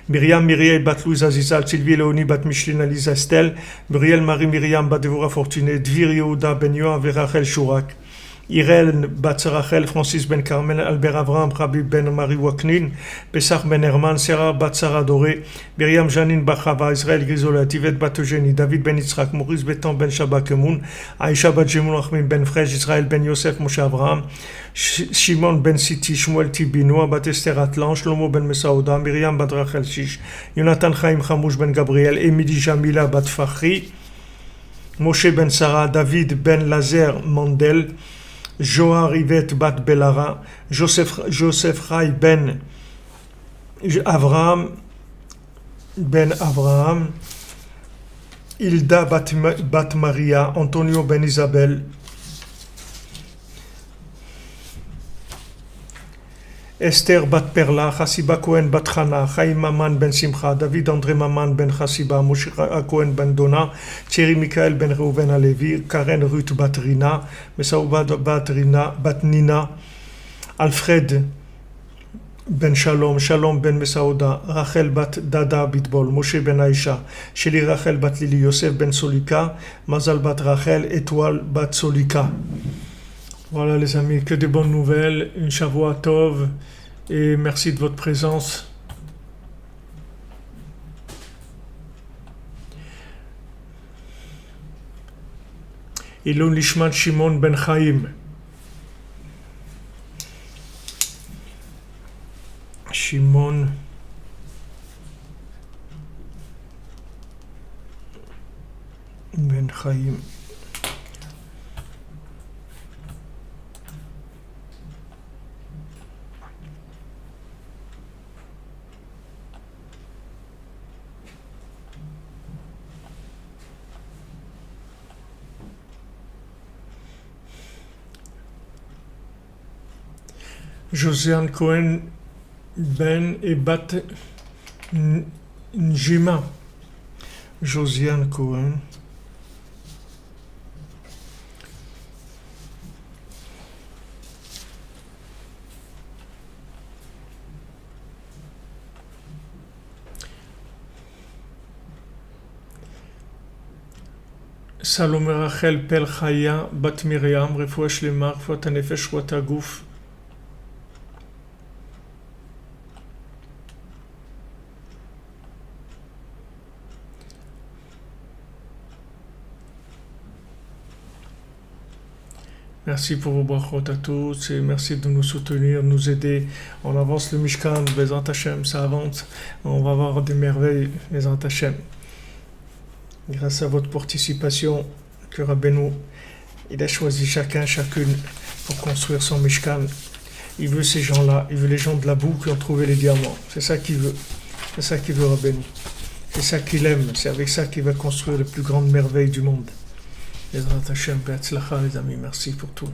S3: Myriam Myriel bat Louise Azizal, Sylvie Léonie bat Micheline Alice Estelle, Muriel Marie Myriam bat Devorah Fortuné, Dvir Yehuda ben Yoav et Rachel Chourak, Irène bat Rachel, Francis ben Carmen, Albert Abraham, Rabib ben Marie Waknin, Pessah ben Herman, Sarah bat Sarah Doré, Myriam Janine Bachava, Israël Grisola, Yvette bat Eugénie, David ben Yitzhak, Maurice Betan ben Shabakemoun, Aïcha bat Jemon Achmim ben Frej, Israël ben Yosef, Moshe Abraham, Shimon ben Siti, Shmuel Tibi, Noah bat Esther Atlan, Shlomo ben Mesaouda, Myriam bat Rachel Shish, Jonathan Chaim Chamouche ben Gabriel, Emily Jamila bat Fahri, Moshe ben Sarah, David ben Lazer Mandel, Joar Yvette bat Belara, Joseph Rai ben Avraham, Hilda bat Maria, Antonio ben Isabel, Esther bat Perla, Chassiba Cohen bat Chana, Chaim Maman ben Simcha, David André Maman ben Chassiba, Moshe Cohen ben Dona, Thierry Michael ben Reuven Alevi, Karen Ruth bat Rina, Mesaouba bat Nina, Alfred ben Shalom, Shalom ben Mesaouda, Rachel bat Dada Bitbol, Moshe ben Aïcha, Sheli Rachel bat Lili, Yosef ben Solika, Mazal bat Rachel, Étoile bat Solika. Voilà les amis, que de bonnes nouvelles, une Shavua Tov, et merci de votre présence. Ilon Lishmat Shimon ben Chaim. Shimon ben Chaim. Josiane Cohen Ben et Bat Njima. Josiane Cohen. Salome Rachel Pel Chaya Bat Miriam Refoua Shlema Refoua Tanefesh Refoua Tagouf. Merci pour vos brachot à tous et merci de nous soutenir, nous aider. On avance le Mishkan, Bezrat Hashem, ça avance. On va avoir des merveilles, Bezrat Hashem. Grâce à votre participation, que Rabbeinu, il a choisi chacune pour construire son Mishkan. Il veut ces gens-là, il veut les gens de la boue qui ont trouvé les diamants. C'est ça qu'il veut. C'est ça qu'il veut Rabbeinu. C'est ça qu'il aime. C'est avec ça qu'il va construire les plus grandes merveilles du monde. Bezrat Hashem, Be'atzlacha, les amis, merci pour tout.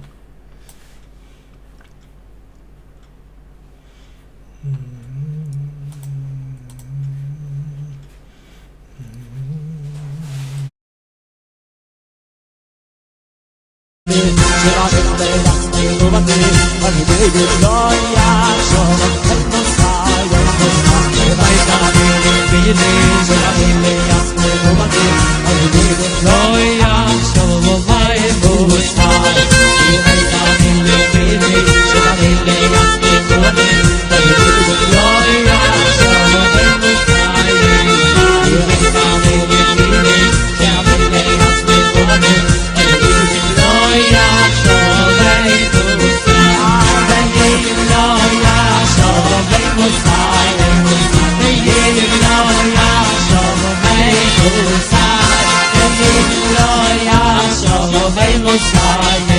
S1: Messiah.